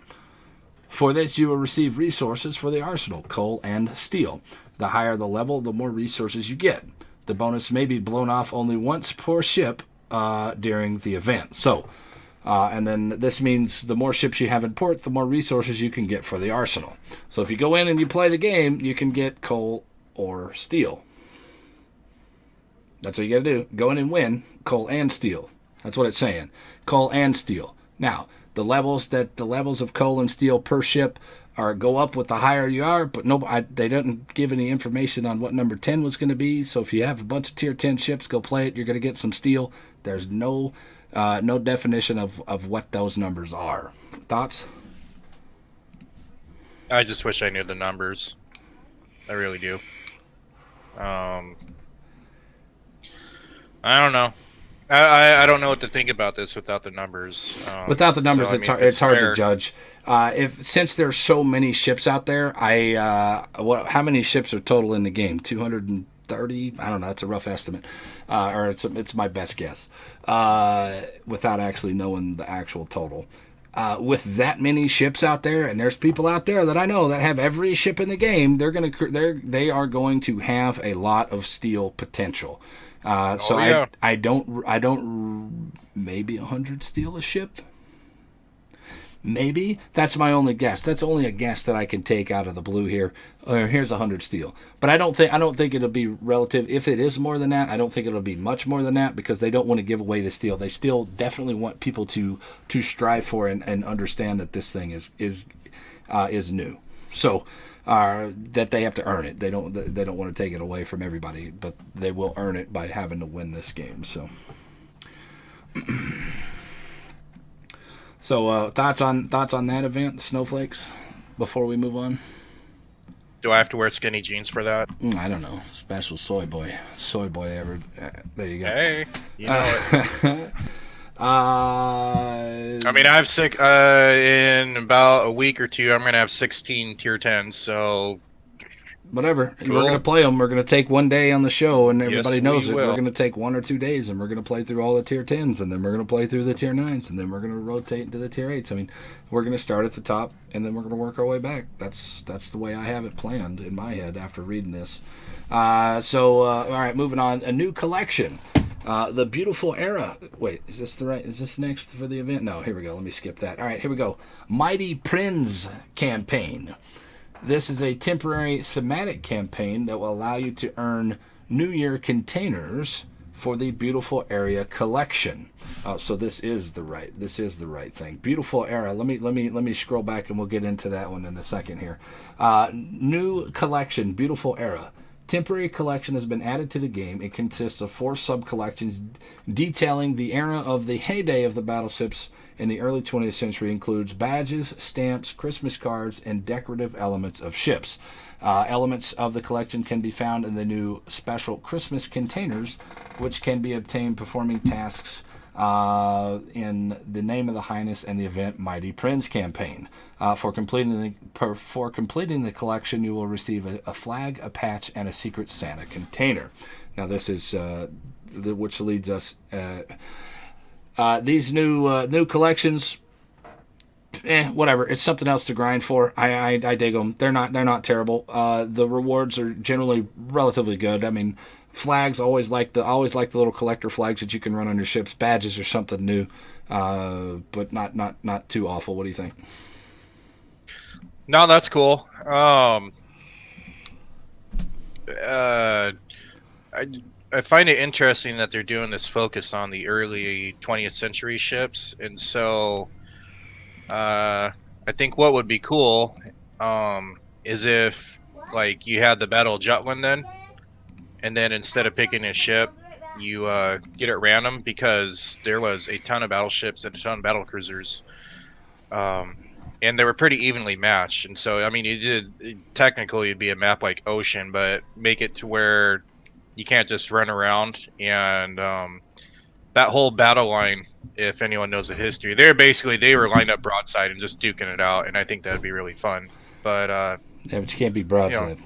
For this, you will receive resources for the arsenal, coal and steel. The higher the level, the more resources you get. The bonus may be blown off only once per ship during the event. So, and then this means the more ships you have in port, the more resources you can get for the arsenal. So if you go in and you play the game, you can get coal or steel. That's what you got to do. Go in and win coal and steel. That's what it's saying. Coal and steel. Now, the levels of coal and steel per ship go up with the higher you are, but they didn't give any information on what number 10 was going to be. So if you have a bunch of tier 10 ships, go play it. You're going to get some steel. There's no definition of what those numbers are. Thoughts? I just wish I knew the numbers. I really do. I don't know. I don't know what to think about this without the numbers. Without the numbers, so, it's hard fair. to judge. Since there's so many ships out there, how many ships are total in the game? 230? I don't know. That's a rough estimate, or it's my best guess, without actually knowing the actual total. With that many ships out there, and there's people out there that I know that have every ship in the game, they are going to have a lot of steel potential. So yeah. I don't maybe 100 steel a ship. Maybe that's my only guess. That's only a guess that I can take out of the blue here. Here's 100 steel, but I don't think it'll be relative. If it is more than that, I don't think it'll be much more than that because they don't want to give away the steel. They still definitely want people to strive for and understand that this thing is new. So that they have to earn it. They don't want to take it away from everybody, but they will earn it by having to win this game. So. So thoughts on that event, the Snowflakes, before we move on? Do I have to wear skinny jeans for that? I don't know. Special soy boy ever. There you go. Hey, you know it. I mean, I have in about a week or two. I'm gonna have 16 tier 10s. So whatever. Cool. We're going to play them. We're going to take one day on the show, and everybody Yes, knows we it. will. We're going to take 1 or 2 days, and we're going to play through all the tier 10s, and then we're going to play through the tier 9s, and then we're going to rotate into the tier 8s. I mean, we're going to start at the top, and then we're going to work our way back. That's the way I have it planned in my head after reading this. All right, moving on. A new collection. The Beautiful Era. Wait, is this next for the event? No, here we go. Let me skip that. All right, here we go. Mighty Prinz campaign. This is a temporary thematic campaign that will allow you to earn New Year containers for the Beautiful Area collection. So this is the right thing. Beautiful Era. Let me scroll back and we'll get into that one in a second here. New collection, Beautiful Era. Temporary collection has been added to the game. It consists of 4 sub-collections detailing the era of the heyday of the battleships in the early 20th century. Includes badges, stamps, Christmas cards, and decorative elements of ships. Elements of the collection can be found in the new special Christmas containers, which can be obtained performing tasks in the Name of the Highness and the event Mighty Prinz campaign. For completing the collection, you will receive a flag, a patch, and a Secret Santa container. Now, this is which leads us. These new collections. Whatever. It's something else to grind for. I dig them. They're not terrible. The rewards are generally relatively good. I mean, flags, I always like the little collector flags that you can run on your ships. Badges are something new, but not too awful. What do you think? No, that's cool. I find it interesting that they're doing this focus on the early 20th century ships, and so I think what would be cool is if like you had the Battle of Jutland then, and then instead of picking a ship, you get it random, because there was a ton of battleships and a ton of battle cruisers, and they were pretty evenly matched. And so, I mean, technically it'd be a map like Ocean, but make it to where you can't just run around. And that whole battle line, if anyone knows the history, they were lined up broadside and just duking it out, and I think that'd be really fun. But yeah, but you can't be broadside.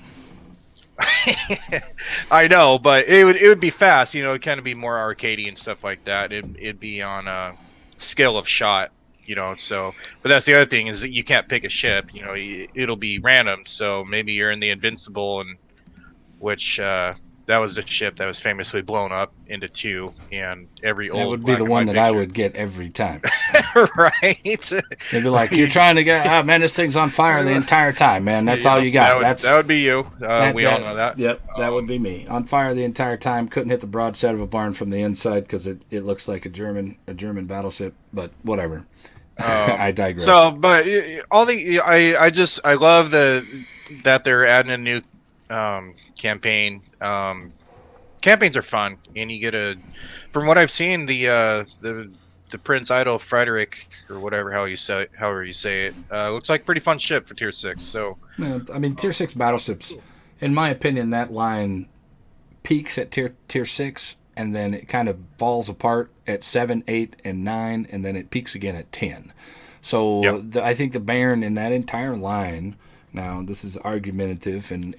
I know, but it would be fast. It'd kind of be more arcadey and stuff like that. It'd be on a scale of shot. So, but that's the other thing is that you can't pick a ship. It'll be random. So maybe you're in the Invincible, and which that was a ship that was famously blown up into two, and every That old would be black the and one white that I picture. would get every time. Right? They'd be like, "You're trying to get, oh, man, this thing's on fire the entire time, man. That's all you got." That would be you. We all know that. Yep, that would be me. On fire the entire time. Couldn't hit the broadside of a barn from the inside because it looks like a German battleship. But whatever. I digress. So, but I love that they're adding a new campaign. Campaigns are fun, and you get from what I've seen, the Prince Idol Frederick or however you say it, looks like a pretty fun ship for Tier 6. So, yeah, I mean, Tier 6 battleships, in my opinion, that line peaks at Tier 6, and then it kind of falls apart at 7, 8, and 9, and then it peaks again at 10. So yep. I think the Baron in that entire line, now this is argumentative and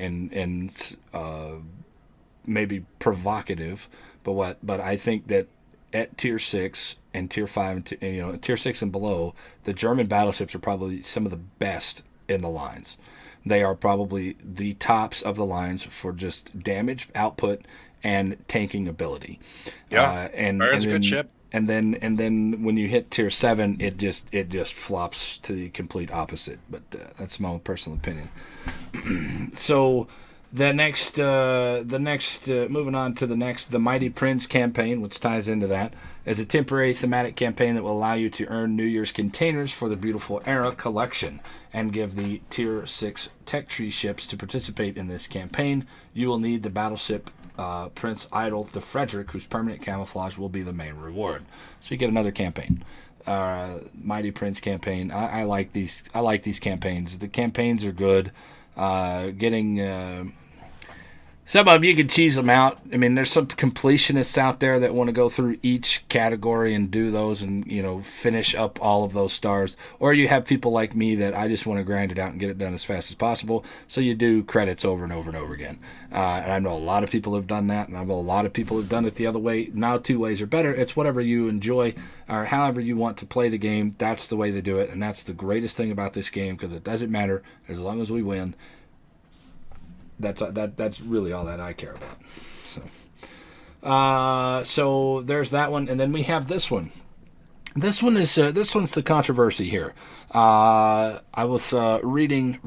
maybe provocative, but I think that at Tier 6 and Tier 5 and Tier 6 and below, the German battleships are probably some of the best in the lines. They are probably the tops of the lines for just damage output and tanking ability. Yeah, Baron's a good ship. And then when you hit Tier 7, it just flops to the complete opposite. But that's my own personal opinion. So the next moving on to the Mighty Prince campaign, which ties into that, is a temporary thematic campaign that will allow you to earn New Year's containers for the Beautiful Era collection and give the Tier 6 tech tree ships to participate in this campaign. You will need the battleship Prince Idol the Frederick, whose permanent camouflage will be the main reward. So you get another campaign. Mighty Prince campaign. I like these campaigns. The campaigns are good. Getting some of them, you can cheese them out. I mean, there's some completionists out there that want to go through each category and do those and, finish up all of those stars. Or you have people like me that I just want to grind it out and get it done as fast as possible. So you do credits over and over and over again. And I know a lot of people have done that, and I know a lot of people have done it the other way. Now 2 ways are better. It's whatever you enjoy or however you want to play the game. That's the way they do it, and that's the greatest thing about this game because it doesn't matter as long as we win. That's really all that I care about. So there's that one, and then we have this one. This one's the controversy here. I was reading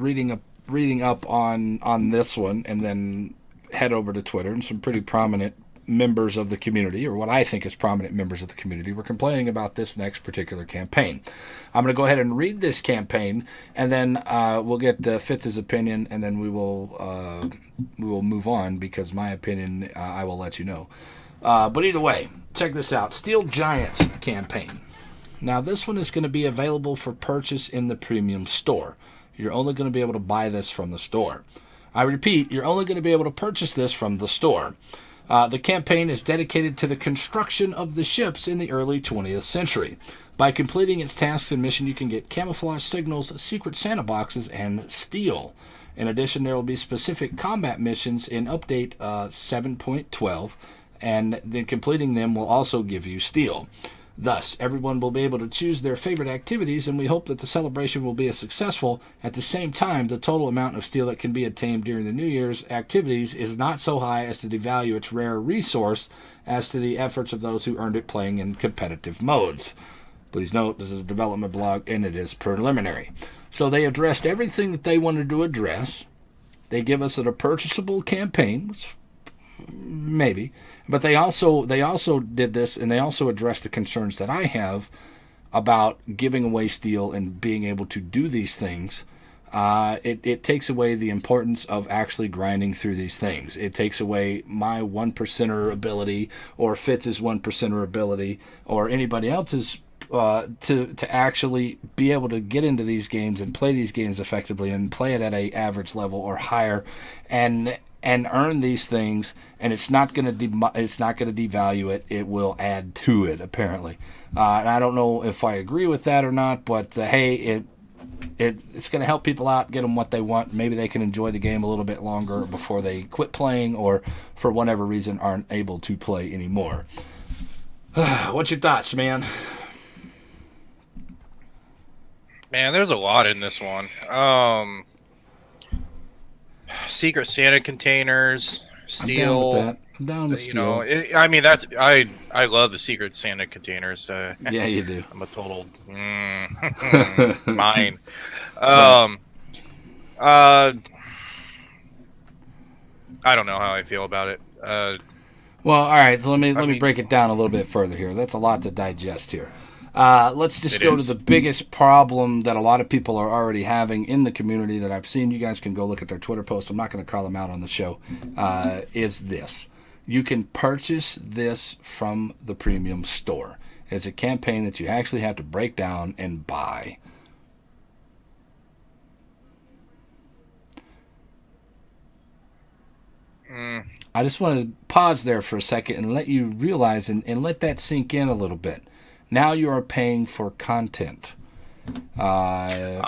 up on this one, and then head over to Twitter, and some pretty prominent members of the community, or what I think is prominent members of the community, were complaining about this next particular campaign. I'm going to go ahead and read this campaign, and then we'll get Fitz's opinion, and then we will move on, because my opinion, I will let you know. But either way, check this out. Steel Giants campaign. Now, this one is going to be available for purchase in the premium store. You're only going to be able to buy this from the store. I repeat, you're only going to be able to purchase this from the store. The campaign is dedicated to the construction of the ships in the early 20th century. By completing its tasks and mission, you can get camouflage signals, secret Santa boxes, and steel. In addition, there will be specific combat missions in Update 7.12, and then completing them will also give you steel. Thus, everyone will be able to choose their favorite activities, and we hope that the celebration will be as successful. At the same time, the total amount of steel that can be obtained during the New Year's activities is not so high as to devalue its rare resource as to the efforts of those who earned it playing in competitive modes. Please note, this is a development blog, and it is preliminary. So they addressed everything that they wanted to address. They give us a purchasable campaign, which maybe, but they also did this, and they also addressed the concerns that I have about giving away steel and being able to do these things. It takes away the importance of actually grinding through these things. It takes away my 1%er ability, or Fitz's 1%er ability, or anybody else's to actually be able to get into these games and play these games effectively and play it at a average level or higher, and earn these things. And it's not going to devalue it. It will add to it, apparently. And I don't know if I agree with that or not, but hey, it's going to help people out, get them what they want. Maybe they can enjoy the game a little bit longer before they quit playing, or for whatever reason aren't able to play anymore. What's your thoughts, man? Man, there's a lot in this one. Secret Santa containers, I'm down with steel. that. I'm down with You steel. know, I mean that's I love the Secret Santa containers. Yeah, you do. I'm a total mine. Right. Um, uh, I don't know how I feel about it. Well, all right. So I let me mean, break it down a little bit further here. That's a lot to digest here. Let's just it go to the is. biggest problem that a lot of people are already having in the community that I've seen. You guys can go look at their Twitter posts. I'm not going to call them out on the show. Is this? You can purchase this from the premium store. It's a campaign that you actually have to break down and buy. Mm, I just want to pause there for a second and let you realize and let that sink in a little bit. Now you are paying for content. Uh,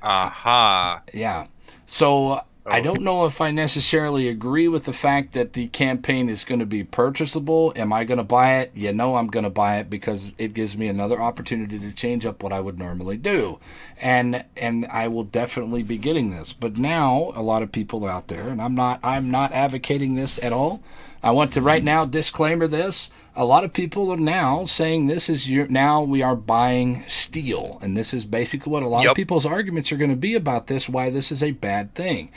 aha. yeah. So I Oh, don't know if I necessarily agree with the fact that the campaign is going to be purchasable. Am I going to buy it? You know I'm going to buy it because it gives me another opportunity to change up what I would normally do. And I will definitely be getting this. But now a lot of people out there, and I'm not advocating this at all. I want to right now disclaimer this. A lot of people are now saying this is your now we are buying steel, and this is basically what a lot of yep. people's arguments are going to be about this, why this is a bad thing.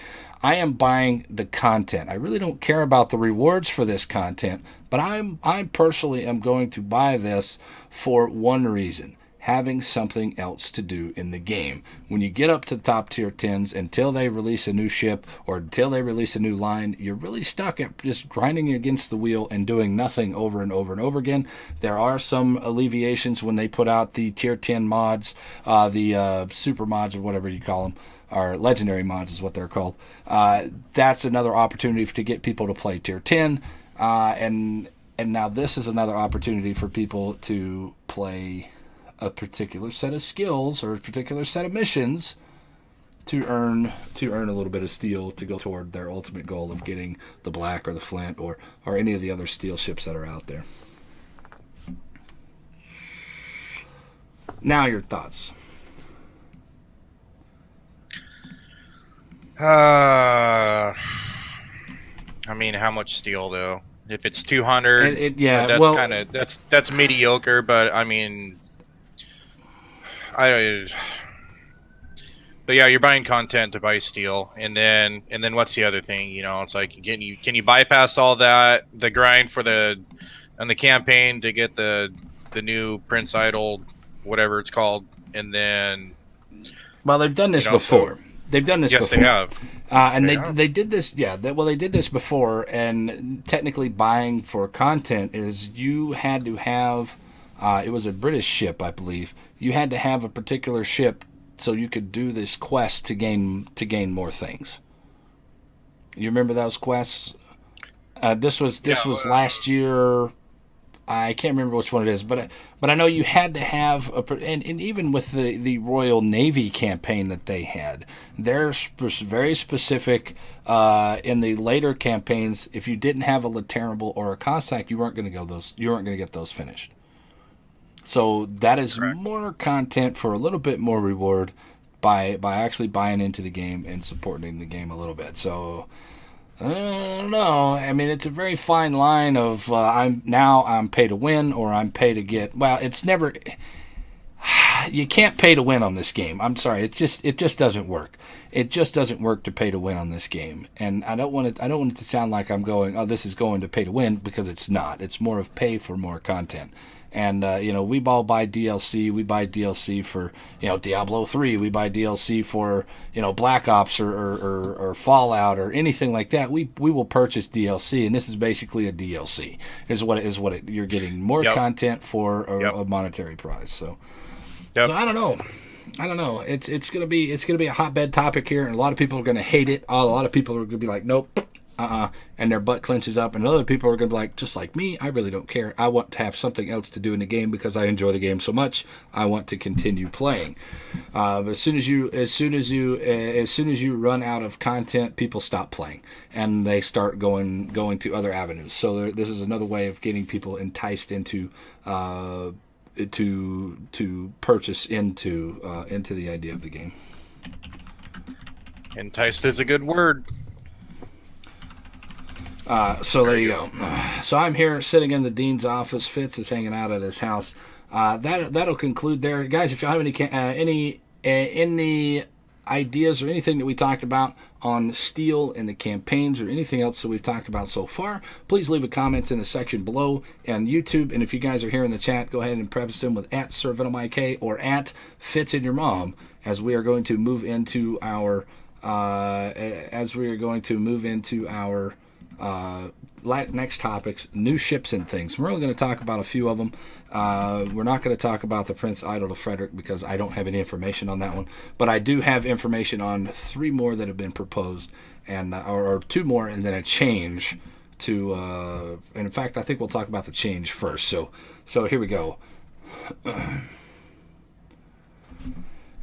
I am buying the content. I really don't care about the rewards for this content, but I personally am going to buy this for one reason: having something else to do in the game. When you get up to the top tier 10s, until they release a new ship or until they release a new line, you're really stuck at just grinding against the wheel and doing nothing over and over and over again. There are some alleviations when they put out the tier 10 mods, the super mods or whatever you call them, or legendary mods is what they're called. That's another opportunity to get people to play tier 10, and now this is another opportunity for people to play a particular set of skills or a particular set of missions to earn a little bit of steel to go toward their ultimate goal of getting the black or the flint or any of the other steel ships that are out there. Now your thoughts. I mean, how much steel though? If it's 200, Yeah, that's well, kind of that's mediocre. But I mean, I. But yeah, you're buying content to buy steel, and then what's the other thing? You know, it's like can you bypass all that the grind for the on the campaign to get the new Prince Idol, whatever it's called, and then well, they've done this before. They've done this yes, before. they have. And They have. they did this, yeah. They did this before, and technically, buying for content is you had to have. It was a British ship, I believe. You had to have a particular ship so you could do this quest to gain more things. You remember those quests? Yeah, This was last year. I can't remember which one it is, but I know you had to have and even with the Royal Navy campaign that they had, there's very specific in the later campaigns. If you didn't have a Laterable or a Cossack, you weren't going to get those finished. So that is correct. more content for a little bit more reward by actually buying into the game and supporting the game a little bit. So I don't know. I mean, it's a very fine line of I'm pay to win or I'm pay to get. Well, it's never. You can't pay to win on this game. I'm sorry. It just doesn't work. It just doesn't work to pay to win on this game. And I don't want it to sound like I'm going, oh, this is going to pay to win, because it's not. It's more of pay for more content. And we all buy DLC. We buy DLC for Diablo 3. We buy DLC for Black Ops or Fallout or anything like that. We will purchase DLC, and this is basically a DLC. You're getting more Yep. content for Yep. a monetary prize. So Yep. I don't know. It's gonna be a hotbed topic here, and a lot of people are gonna hate it. A lot of people are gonna be like, nope. And their butt clenches up, and other people are going to be like, just like me, I really don't care. I want to have something else to do in the game because I enjoy the game so much. I want to continue playing. As soon as you run out of content, people stop playing and they start going to other avenues. So this is another way of getting people enticed into to purchase into the idea of the game. Enticed is a good word. So there you go. So I'm here sitting in the dean's office. Fitz is hanging out at his house. That'll conclude there, guys. If you have any ideas or anything that we talked about on Steel and the campaigns or anything else that we've talked about so far, please leave a comment in the section below on YouTube. And if you guys are here in the chat, go ahead and preface them with @SirVenomIK or @FitzAndYourMom, as we are going to move into our next topics, new ships and things. We're only going to talk about a few of them. We're not going to talk about the Prince Idol to Frederick because I don't have any information on that one. But I do have information on 3 more that have been proposed, and or 2 more, and then a change to. And in fact, I think we'll talk about the change first. So here we go.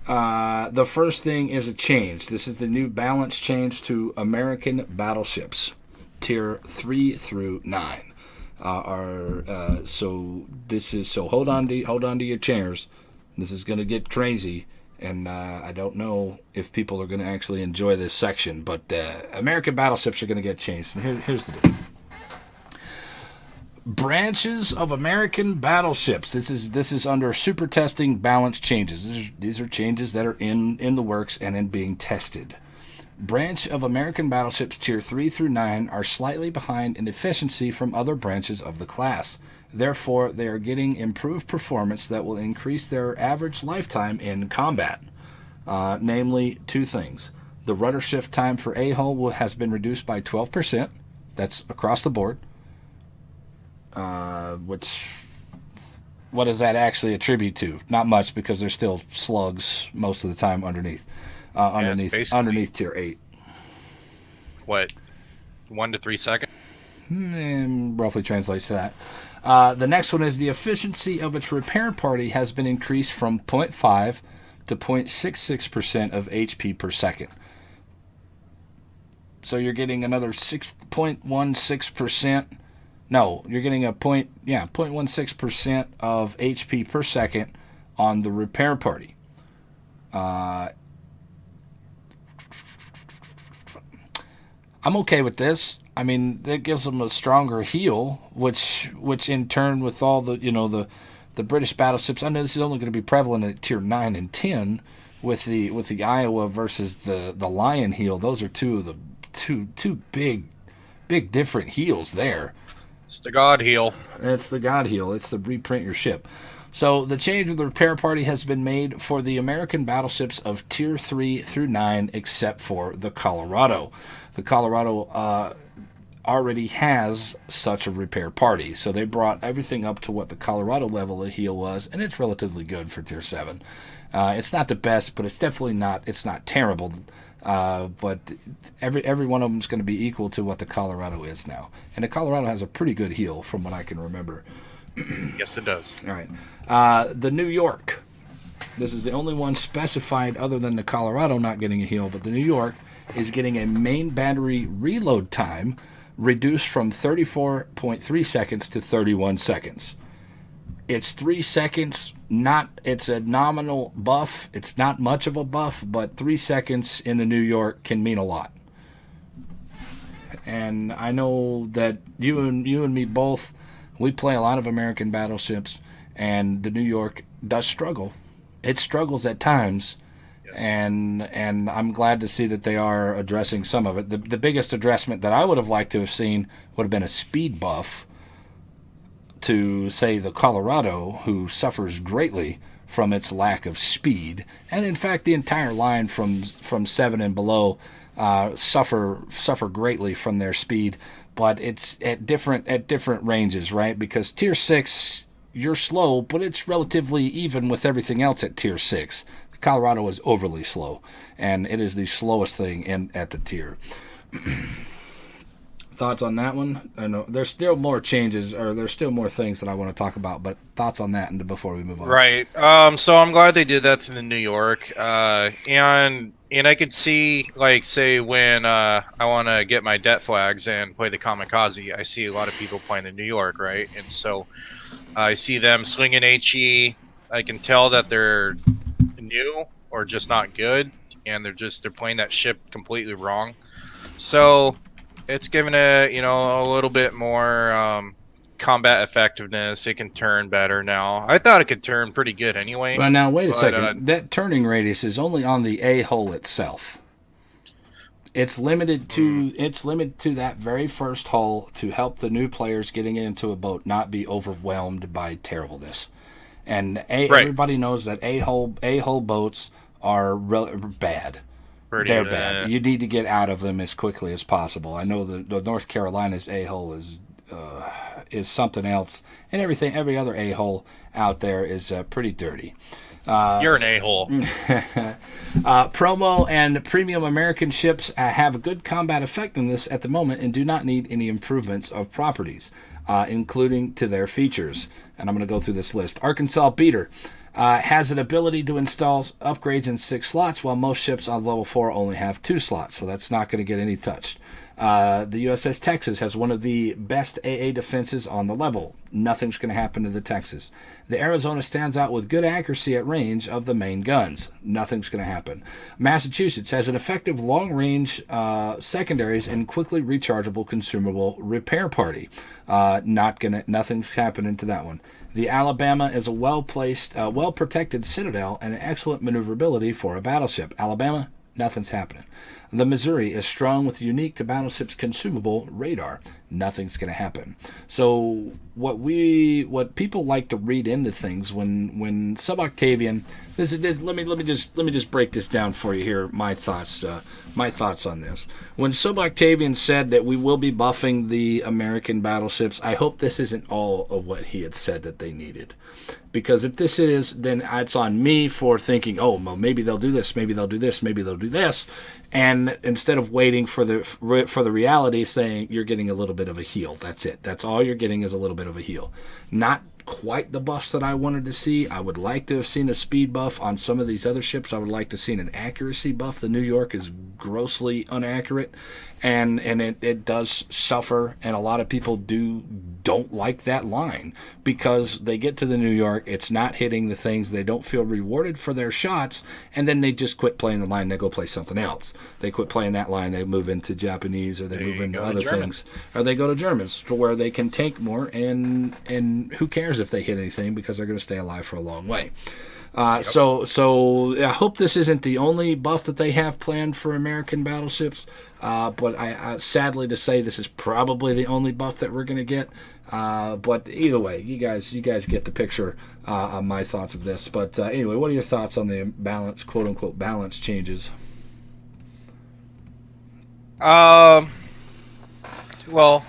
The first thing is a change. This is the new balance change to American battleships. Tier 3 through 9 so hold on to your chairs. This is going to get crazy, and I don't know if people are going to actually enjoy this section, but American battleships are going to get changed. And here's the deal. Branches of American battleships. This is under super testing balance changes. These are changes that are in the works and in being tested. Branch of American battleships Tier 3 through 9 are slightly behind in efficiency from other branches of the class. Therefore, they are getting improved performance that will increase their average lifetime in combat. Namely, 2 things. The rudder shift time for A-hull has been reduced by 12%. That's across the board. What does that actually attribute to? Not much, because there's still slugs most of the time underneath. Underneath Tier 8. What, 1 to 3 seconds? Roughly translates to that. The next one is the efficiency of its repair party has been increased from 0.5 to 0.66% of HP per second. So you're getting another 6.16%. No, you're getting 0.16% of HP per second on the repair party. I'm okay with this. I mean, that gives them a stronger heel, which in turn, with all the the British battleships, I know this is only going to be prevalent at Tier 9 and 10 with the Iowa versus the Lion heel. Those are two of the two big different heels there. It's the God heel. It's the God heel. It's the reprint your ship. So the change of the repair party has been made for the American battleships of Tier 3 through 9, except for the Colorado. The Colorado already has such a repair party, so they brought everything up to what the Colorado level of heel was, and it's relatively good for Tier 7. It's not the best, but it's definitely not. It's not terrible. But every one of them is going to be equal to what the Colorado is now, and the Colorado has a pretty good heel from what I can remember. Yes, it does. All right. The New York. This is the only one specified other than the Colorado not getting a heel, but the New York is getting a main battery reload time reduced from 34.3 seconds to 31 seconds. It's 3 seconds. It's a nominal buff. It's not much of a buff, but 3 seconds in the New York can mean a lot. And I know that you and me both, we play a lot of American battleships, and the New York does struggle. It struggles at times, yes. And I'm glad to see that they are addressing some of it. The biggest addressment that I would have liked to have seen would have been a speed buff to, say, the Colorado, who suffers greatly from its lack of speed. And in fact, the entire line from 7 and below suffer greatly from their speed. But it's at different ranges, right? Because Tier 6, you're slow, but it's relatively even with everything else at Tier 6. The Colorado is overly slow, and it is the slowest thing at the tier. Thoughts on that one? I know there's still more changes, or there's still more things that I want to talk about, but thoughts on that before we move on? Right. So I'm glad they did that to the New York. And And I could see, like, say when I want to get my debt flags and play the Kamikaze, I see a lot of people playing the New York, right? And so I see them slinging HE. I can tell that they're new or just not good, and they're playing that ship completely wrong. So it's given it, a little bit more combat effectiveness. It can turn better now. I thought it could turn pretty good anyway. Well, now wait a But second. That turning radius is only on the A hull itself. It's limited to that very first hull to help the new players getting into a boat not be overwhelmed by terribleness. And right, everybody knows that A hull boats are bad. pretty They're bad. You need to get out of them as quickly as possible. I know the North Carolina's A-hole is something else, and every other A-hole out there is pretty dirty. You're an a-hole. Promo and premium American ships have a good combat effectiveness at the moment and do not need any improvements of properties, including to their features. And I'm going to go through this list. Arkansas Beater has an ability to install upgrades in 6 slots, while most ships on level 4 only have 2 slots, so that's not going to get any touched. The USS Texas has one of the best AA defenses on the level. Nothing's going to happen to the Texas. The Arizona stands out with good accuracy at range of the main guns. Nothing's going to happen. Massachusetts has an effective long-range secondaries and quickly rechargeable consumable repair party. Nothing's happening to that one. The Alabama is a well-placed, well-protected citadel and an excellent maneuverability for a battleship. Alabama, nothing's happening. The Missouri is strong with unique to battleships consumable radar. Nothing's going to happen. So what people like to read into things when Sub-Octavian, let me just break this down for you here. My thoughts on this. When Sub-Octavian said that we will be buffing the American battleships, I hope this isn't all of what he had said that they needed. Because if this is, then it's on me for thinking, oh, well, maybe they'll do this, maybe they'll do this, maybe they'll do this, and instead of waiting for the reality, saying you're getting a little bit of a heal. That's it. That's all you're getting is a little bit of a heal. Not quite the buffs that I wanted to see. I would like to have seen a speed buff on some of these other ships. I would like to have seen an accuracy buff. The New York is grossly inaccurate, and it does suffer, and a lot of people don't like that line because they get to the New York, it's not hitting the things, they don't feel rewarded for their shots, and then they just quit playing the line, they go play something else. They quit playing that line, they move into Japanese, or they move into other things, or they go to Germans to where they can tank more, and who cares if they hit anything because they're going to stay alive for a long way. So I hope this isn't the only buff that they have planned for American battleships, but I sadly to say this is probably the only buff that we're going to get. But either way, you guys get the picture on my thoughts of this. But anyway, what are your thoughts on the balance, quote unquote, balance changes? We'll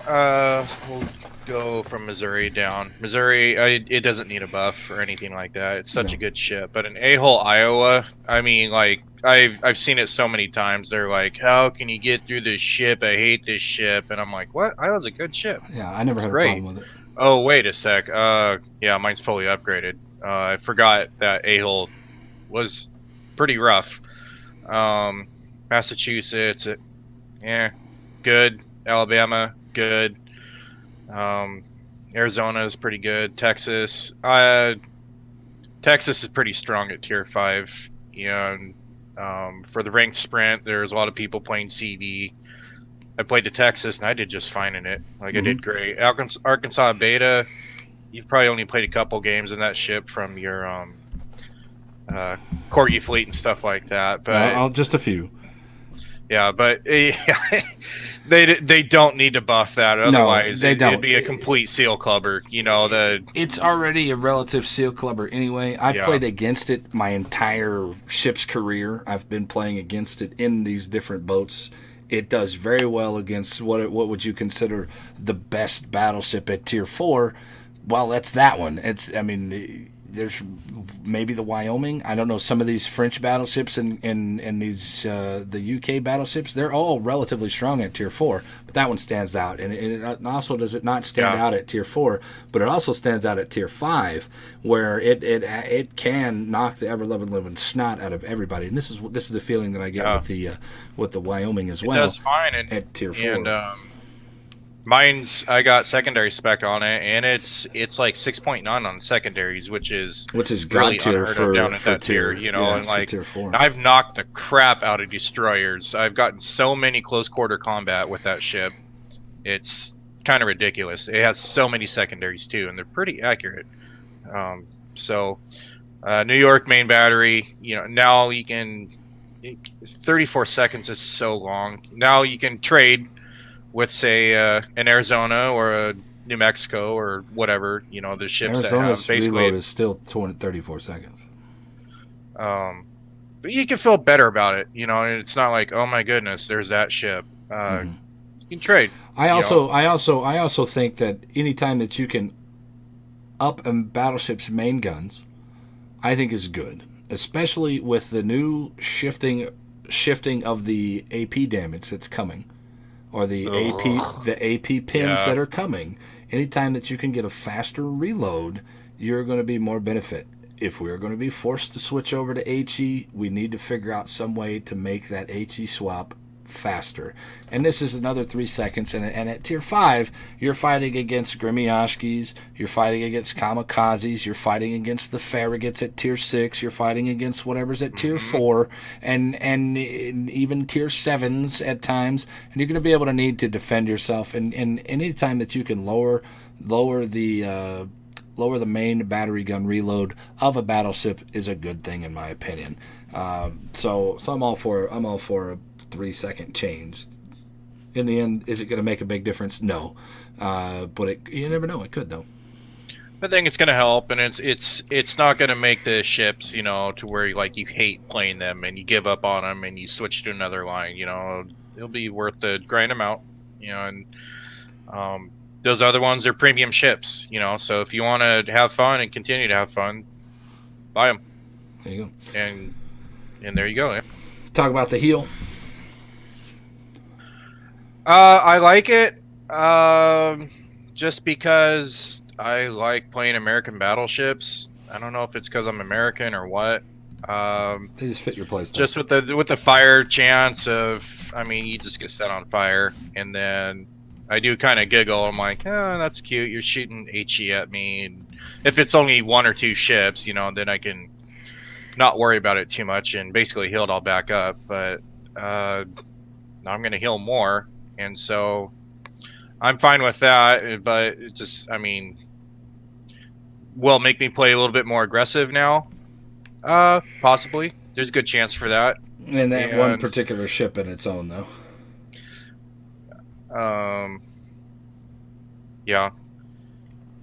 go from Missouri down. Missouri, it doesn't need a buff or anything like that. It's such a good ship. But in A-hole Iowa, I mean, like I've seen it so many times. They're like, "How can you get through this ship? I hate this ship." And I'm like, "What? Iowa's a good ship." Yeah, I never had a problem with it. Oh, wait a sec. Yeah, mine's fully upgraded. I forgot that A-hole was pretty rough. Massachusetts, good. Alabama, good. Arizona is pretty good. Texas is pretty strong at tier 5. And for the ranked sprint, there's a lot of people playing CV. I played the Texas and I did just fine in it. Like, I did great. Arkansas Beta, you've probably only played a couple games in that ship from your Corgi fleet and stuff like that. But just a few. Yeah, but they don't need to buff that. Otherwise, it'd be a complete seal clubber. It's already a relative seal clubber anyway. I've played against it my entire ship's career. I've been playing against it in these different boats. It does very well against what would you consider the best battleship at tier 4. Well, that's that one. there's maybe the Wyoming. I don't know, some of these French battleships and these the UK battleships. They're all relatively strong at Tier 4, but that one stands out. And it also does it not stand out at Tier 4, but it also stands out at Tier 5, where it can knock the ever loving snot out of everybody. And this is the feeling that I get with the Wyoming as well. It does fine at Tier 4. And mine's, I got secondary spec on it, and it's like 6.9 on secondaries, which is really unheard of down at that tier, you know. And like, Tier 4. I've knocked the crap out of destroyers. I've gotten so many close quarter combat with that ship. It's kind of ridiculous. It has so many secondaries too, and they're pretty accurate. So New York main battery, you know, now you can 34 seconds is so long. Now you can trade with, say, an Arizona or a New Mexico or whatever, you know, the ships Arizona's that have basically reload is still 34 seconds. But you can feel better about it, you know. And it's not like, oh my goodness, there's that ship. You can trade. I also think that anytime that you can up a battleship's main guns, I think is good, especially with the new shifting of the AP damage that's coming. Or the AP pins that are coming. Anytime that you can get a faster reload, you're going to be more benefit. If we're going to be forced to switch over to HE, we need to figure out some way to make that HE swap faster. And this is another 3 seconds. And at Tier 5, you're fighting against Grimioshkis, you're fighting against Kamikazes, you're fighting against the Farragut's at Tier 6, you're fighting against whatever's at Tier 4, and even Tier 7s at times. And you're going to be able to need to defend yourself. And any time that you can lower the main battery gun reload of a battleship is a good thing, in my opinion. So I'm all for a 3-second change. In the end, is it going to make a big difference? No, but you never know. It could, though. I think it's going to help, and it's not going to make the ships, you know, to where like you hate playing them and you give up on them and you switch to another line. You know, it'll be worth the grind them out. You know, and those other ones are premium ships. You know, so if you want to have fun and continue to have fun, buy them. There you go. And there you go. Yeah. Talk about the heel. I like it, just because I like playing American battleships. I don't know if it's because I'm American or what. They just fit your playstyle. Just with the fire chance of, I mean, you just get set on fire, and then I do kind of giggle. I'm like, oh, that's cute. You're shooting HE at me. And if it's only 1 or 2 ships, you know, then I can not worry about it too much and basically heal it all back up. But now I'm going to heal more. And so I'm fine with that, but it just, I mean, will it make me play a little bit more aggressive now? Possibly. There's a good chance for that. And that one particular ship in its own, though. Yeah.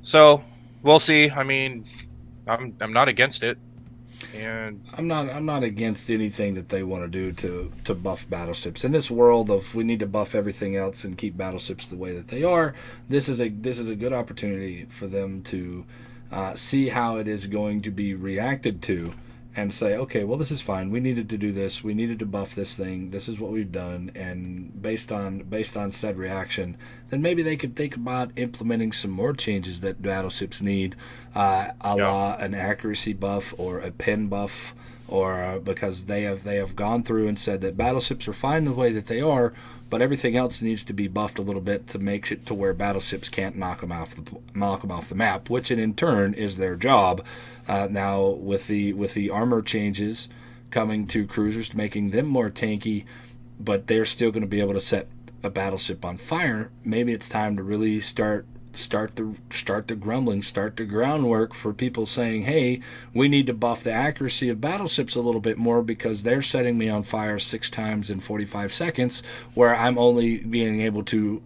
So we'll see. I mean, I'm not against it. And I'm not against anything that they want to do to buff battleships. In this world of we need to buff everything else and keep battleships the way that they are, this is a good opportunity for them to see how it is going to be reacted to and say, okay, well, this is fine. We needed to do this. We needed to buff this thing. This is what we've done. And based on said reaction, then maybe they could think about implementing some more changes that battleships need, la an accuracy buff or a pen buff, or because they have gone through and said that battleships are fine the way that they are, but everything else needs to be buffed a little bit to make it to where battleships can't knock them off the map, which in turn is their job. Now with the armor changes coming to cruisers, making them more tanky, but they're still going to be able to set a battleship on fire. Maybe it's time to really start the grumbling, start the groundwork for people saying, hey, we need to buff the accuracy of battleships a little bit more because they're setting me on fire 6 times in 45 seconds, where I'm only being able to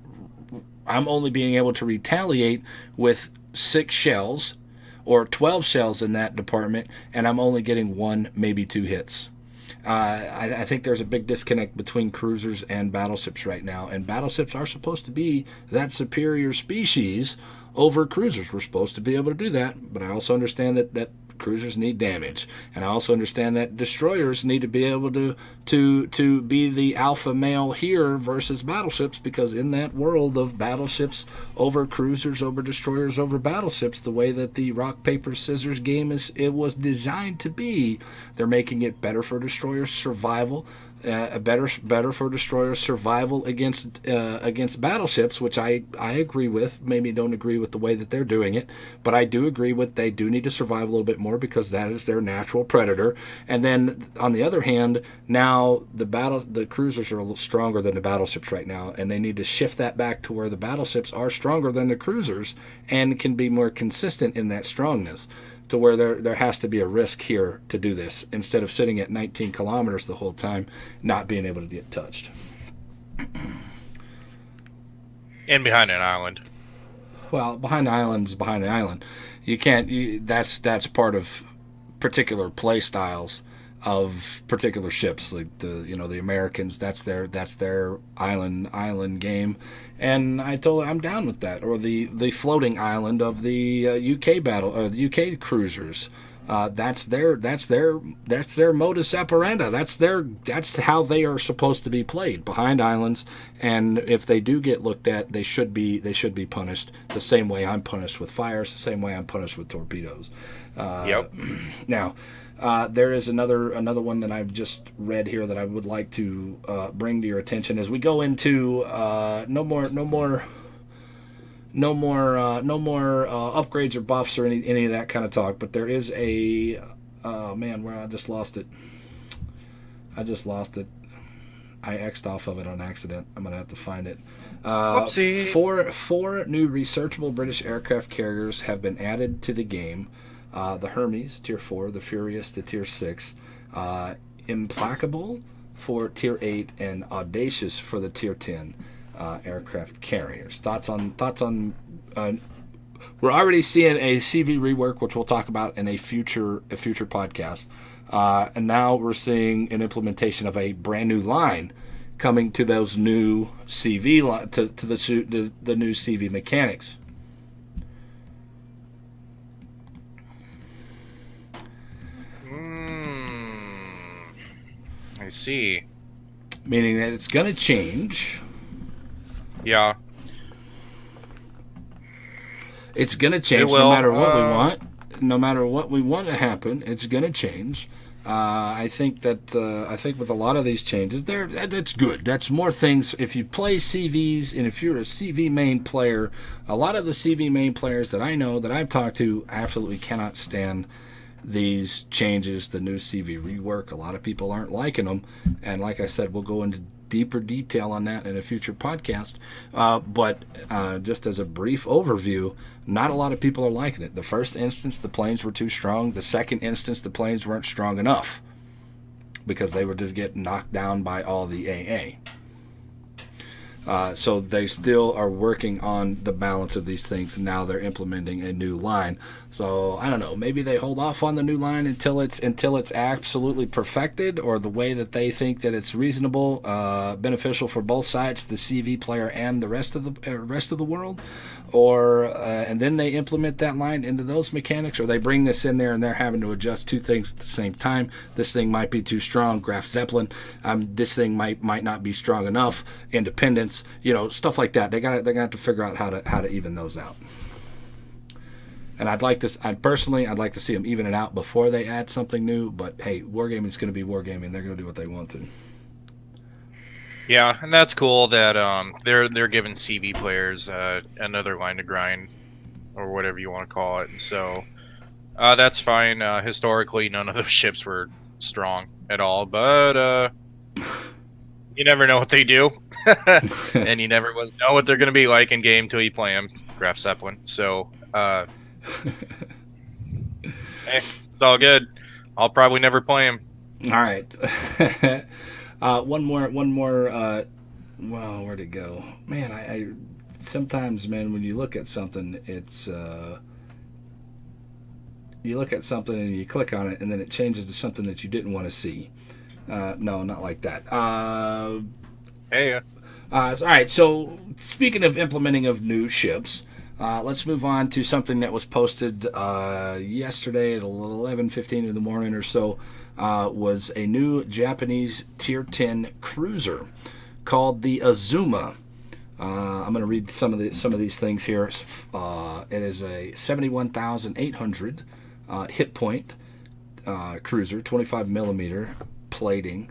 retaliate with 6 shells or 12 shells in that department, and I'm only getting 1, maybe 2 hits. I think there's a big disconnect between cruisers and battleships right now, and battleships are supposed to be that superior species over cruisers. We're supposed to be able to do that, but I also understand that Cruisers need damage, and I also understand that destroyers need to be able to be the alpha male here versus battleships, because in that world of battleships over cruisers over destroyers over battleships, the way that the rock paper scissors game it was designed to be, they're making it better for destroyers survival. Better for destroyers survival against battleships, which I agree with. Maybe don't agree with the way that they're doing it, but I do agree with they do need to survive a little bit more because that is their natural predator. And then on the other hand, now the cruisers are a little stronger than the battleships right now, and they need to shift that back to where the battleships are stronger than the cruisers and can be more consistent in that strongness, to where there has to be a risk here to do this, instead of sitting at 19 kilometers the whole time, not being able to get touched. And behind an island. Well, behind the island is behind the island. You can't. That's part of particular play styles of particular ships, like the Americans. That's their island game, and I told her I'm down with that. Or the floating island of the UK battle or the UK cruisers. That's their modus operandi. That's how they are supposed to be played, behind islands. And if they do get looked at, they should be punished the same way I'm punished with fires, the same way I'm punished with torpedoes. Yep. Now, there is another one that I've just read here that I would like to bring to your attention as we go into no more upgrades or buffs or any of that kind of talk. But there is a where I just lost it. I X'd off of it on accident. I'm gonna have to find it. Whoopsie. Four new researchable British aircraft carriers have been added to the game. The Hermes, Tier 4, the Furious, the Tier 6, Implacable for Tier 8, and Audacious for the Tier 10 aircraft carriers. Thoughts on we're already seeing a CV rework, which we'll talk about in a future podcast. And now we're seeing an implementation of a brand new line coming to those new CV to the new CV mechanics. I see. Meaning that it's going to change. Yeah. It's going to change no matter what we want. No matter what we want to happen, it's going to change. I think with a lot of these changes, that's good. That's more things. If you play CVs and if you're a CV main player, a lot of the CV main players that I know that I've talked to absolutely cannot stand these changes, the new CV rework. A lot of people aren't liking them, and like I said, we'll go into deeper detail on that in a future podcast. But just as a brief overview, not a lot of people are liking it. The first instance, the planes were too strong. The second instance, the planes weren't strong enough because they were just getting knocked down by all the AA. So they still are working on the balance of these things, and now they're implementing a new line. So I don't know, maybe they hold off on the new line until it's absolutely perfected, or the way that they think that it's reasonable, beneficial for both sides, the CV player and the rest of the world, or and then they implement that line into those mechanics, or they bring this in there and they're having to adjust two things at the same time. This thing might be too strong, Graf Zeppelin. This thing might not be strong enough, Independence. Stuff like that. They're gonna have to figure out how to even those out. And I'd like to see them even it out before they add something new. But hey, wargaming is going to be wargaming. They're going to do what they want to. Yeah, and that's cool that they're giving CV players another line to grind, or whatever you want to call it. And so that's fine. Historically, none of those ships were strong at all, but you never know what they do, and you never know what they're going to be like in game till you play them. Graf Zeppelin. So. Hey, it's all good. I'll probably never play him. All right. One more. Well, where'd it go? Man, I sometimes, man, when you look at something, it's you look at something and you click on it, and then it changes to something that you didn't want to see. No, not like that. Hey. All right. So speaking of implementing of new ships. Let's move on to something that was posted yesterday at 11:15 in the morning or so. Was a new Japanese Tier 10 cruiser called the Azuma. I'm going to read some of these things here. It is a 71,800 hit point cruiser, 25 millimeter plating.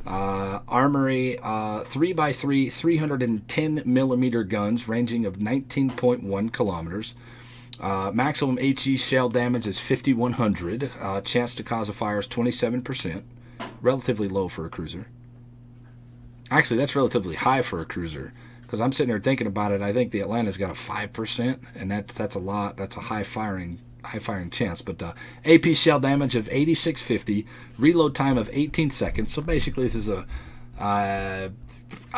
Armory 3x3 310 millimeter guns ranging of 19.1 kilometers. Maximum HE shell damage is 5,100. Chance to cause a fire is 27%. Relatively low for a cruiser. Actually, that's relatively high for a cruiser. Because I'm sitting there thinking about it, I think the Atlanta's got a 5%, and that's a lot. That's a high firing chance. But AP shell damage of 8650, reload time of 18 seconds. So basically, this is I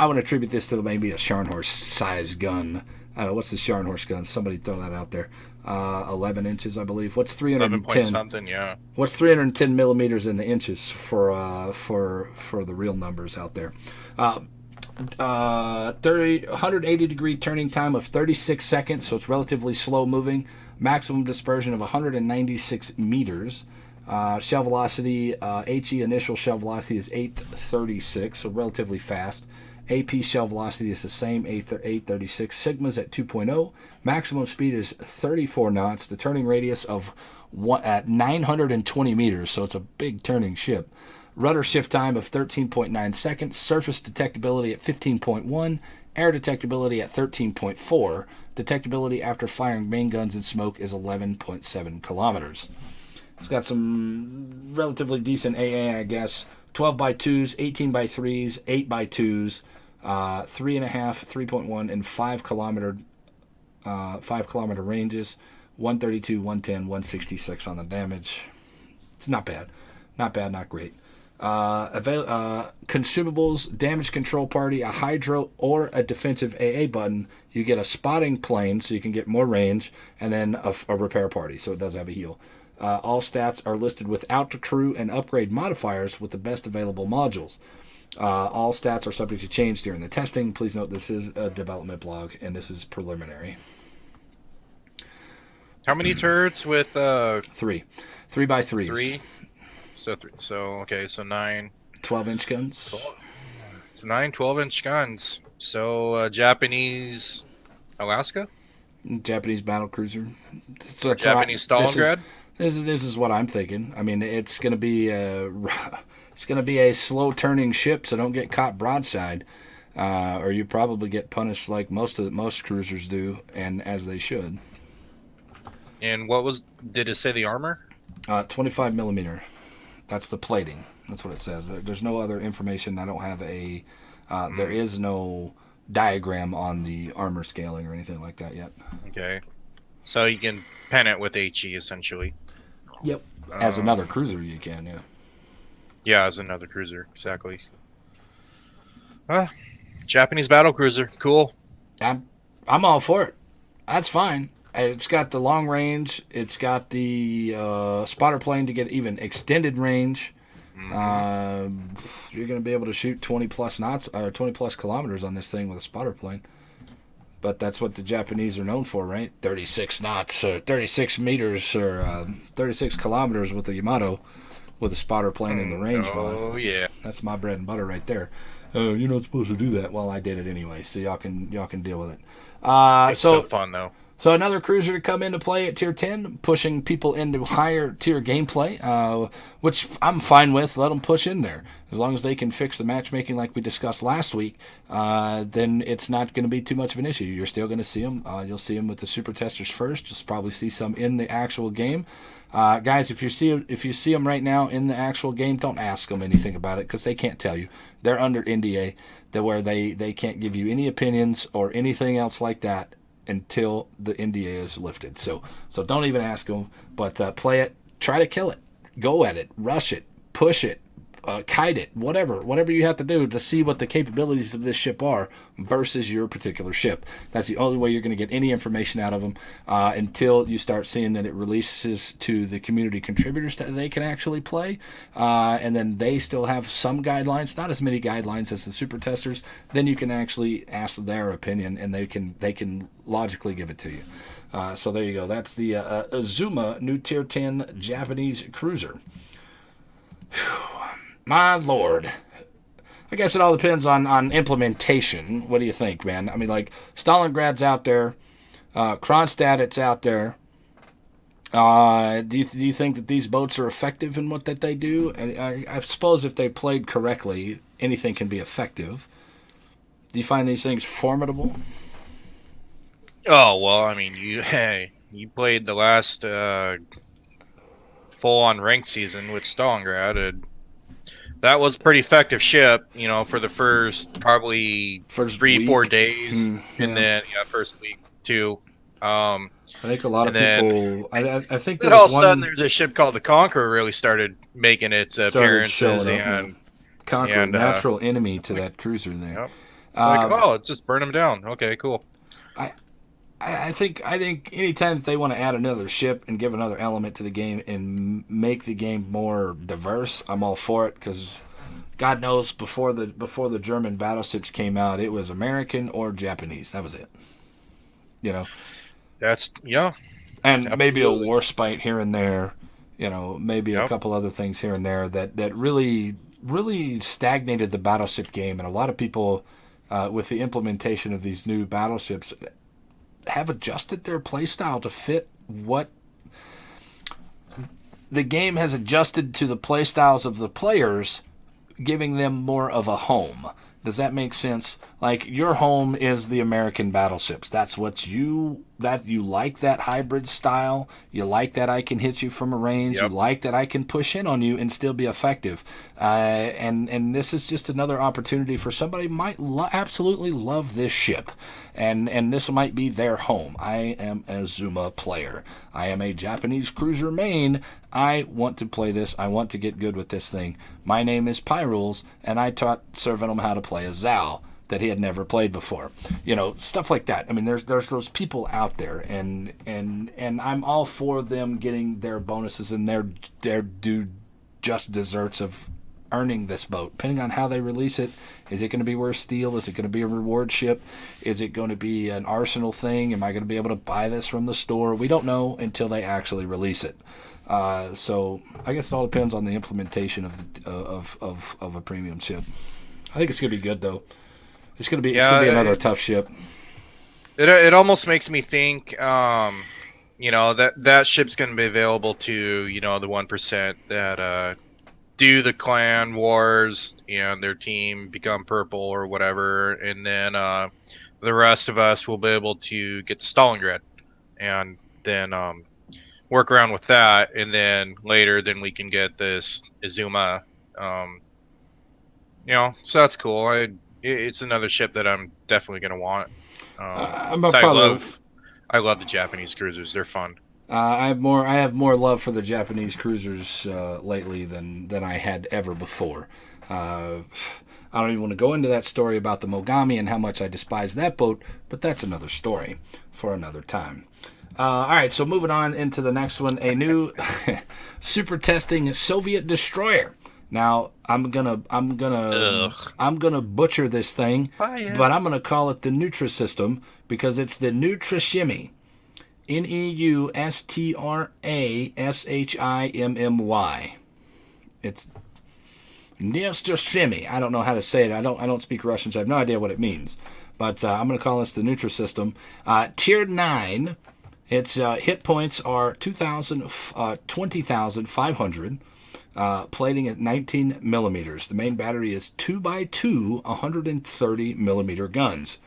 would attribute this to maybe a Scharnhorst size gun. I don't know, what's the Scharnhorst gun? Somebody throw that out there. 11 inches, I believe. What's 310? 11 point something, yeah. What's 310 millimeters in the inches for the real numbers out there? 180 degree turning time of 36 seconds, so it's relatively slow moving. Maximum dispersion of 196 meters. Shell velocity, HE initial shell velocity is 836, so relatively fast. AP shell velocity is the same, 836. Sigma's at 2.0. Maximum speed is 34 knots. The turning radius of at 920 meters, so it's a big turning ship. Rudder shift time of 13.9 seconds. Surface detectability at 15.1. Air detectability at 13.4. Detectability after firing main guns and smoke is 11.7 kilometers. It's got some relatively decent AA, I guess. 12 by 2s, 18 by 3s, 8 by 2s, 3.5, 3.1, and 5 kilometer ranges. 132, 110, 166 on the damage. It's not bad. Not bad, not great. Consumables, damage control party, a hydro, or a defensive AA button. You get a spotting plane so you can get more range, and then a repair party, so it does have a heal. All stats are listed without the crew and upgrade modifiers with the best available modules. All stats are subject to change during the testing. Please note this is a development blog, and this is preliminary. How many turrets with 3 by 3s. 3? So okay, so 9 12-inch guns. 9 12-inch guns. So Japanese Alaska? Japanese battle cruiser. So Japanese Stalingrad? This is what I'm thinking. I mean, it's going to be a slow turning ship, so don't get caught broadside, or you probably get punished like most cruisers do, and as they should. And did it say the armor? 25 millimeter. That's the plating. That's what it says. There's no other information. I don't have there is no diagram on the armor scaling or anything like that yet. Okay. So you can pen it with HE essentially. Yep. As another cruiser you can, yeah. Yeah, as another cruiser, exactly. Japanese battle cruiser, cool. I'm all for it. That's fine. It's got the long range. It's got the spotter plane to get even extended range. You're going to be able to shoot 20 plus knots or 20 plus kilometers on this thing with a spotter plane. But that's what the Japanese are known for, right? 36 knots or 36 meters or 36 kilometers with the Yamato with a spotter plane in the range mod. Oh, yeah. That's my bread and butter right there. You're not supposed to do that. Well, I did it anyway, so y'all can deal with it. It's so fun, though. So another cruiser to come into play at Tier 10, pushing people into higher tier gameplay, which I'm fine with. Let them push in there. As long as they can fix the matchmaking like we discussed last week, then it's not going to be too much of an issue. You're still going to see them. You'll see them with the super testers first. You'll probably see some in the actual game. Guys, if you see them right now in the actual game, don't ask them anything about it because they can't tell you. They're under NDA, where they can't give you any opinions or anything else like that until the NDA is lifted. So don't even ask them, but play it, try to kill it, go at it, rush it, push it, kite it, whatever you have to do to see what the capabilities of this ship are versus your particular ship. That's the only way you're going to get any information out of them until you start seeing that it releases to the community contributors that they can actually play, and then they still have some guidelines, not as many guidelines as the super testers. Then you can actually ask their opinion, and they can logically give it to you. So there you go. That's the Azuma new Tier 10 Japanese cruiser. Whew. My lord. I guess it all depends on implementation. What do you think, man? I mean, like, Stalingrad's out there. Kronstadt, it's out there. Do you think that these boats are effective in what that they do? I suppose if they played correctly, anything can be effective. Do you find these things formidable? Oh well, I mean, you played the last full-on ranked season with Stalingrad, and that was a pretty effective ship. You know, for the first probably First 3-4 week. days, Yeah. and then first week too. I think a lot of and people. I think Then there all of was a sudden, one there's a ship called the Conqueror really started making its started appearances, showing up, and Conqueror, and, natural enemy to that cruiser there. yep. It's like, oh, let's just burn them down. Okay, cool. I think anytime that they want to add another ship and give another element to the game and make the game more diverse, I'm all for it, because God knows before the German battleships came out, it was American or Japanese. That was it. You know, That's and maybe a absolutely. war spite here and there. You know, maybe a Yep. couple other things here and there that really stagnated the battleship game, and a lot of people with the implementation of these new battleships have adjusted their playstyle to fit what the game has adjusted to the playstyles of the players, giving them more of a home. Does that make sense? Like, your home is the American battleships. That's what you like, that hybrid style. You like that I can hit you from a range. Yep. You like that I can push in on you and still be effective. And this is just another opportunity for somebody who might absolutely love this ship. And this might be their home. I am a Zuma player. I am a Japanese cruiser main. I want to play this. I want to get good with this thing. My name is Pyrules, and I taught Sir Venom how to play a Zal that he had never played before. You know, stuff like that. I mean, there's those people out there, and I'm all for them getting their bonuses and their due just desserts of earning this boat, depending on how they release it. Is it going to be worth steel? Is it going to be a reward ship? Is it going to be an arsenal thing? Am I going to be able to buy this from the store? We don't know until they actually release it. So I guess it all depends on the implementation of a premium ship. I think it's going to be good, though. It's going to be another tough ship. It almost makes me think, that ship's going to be available to the 1% that do the clan wars and their team become purple or whatever, and then the rest of us will be able to get to Stalingrad and then work around with that, and then later we can get this Izuma. So that's cool. It's another ship that I'm definitely going to want. I love the Japanese cruisers. They're fun. I have more love for the Japanese cruisers lately than I had ever before. I don't even want to go into that story about the Mogami and how much I despise that boat, but that's another story for another time. All right, so moving on into the next one, a new super testing Soviet destroyer. Now I'm gonna butcher this thing, but I'm gonna call it the Nutrisystem because it's the Nutrashimmy, Neustrashimmy. It's Neustrashimmy. I don't know how to say it. I don't speak Russian, so I have no idea what it means. But I'm gonna call this the Nutrisystem. Tier 9. Its hit points are 20,500. Plating at 19 millimeters. The main battery is 2x2 130 millimeter guns.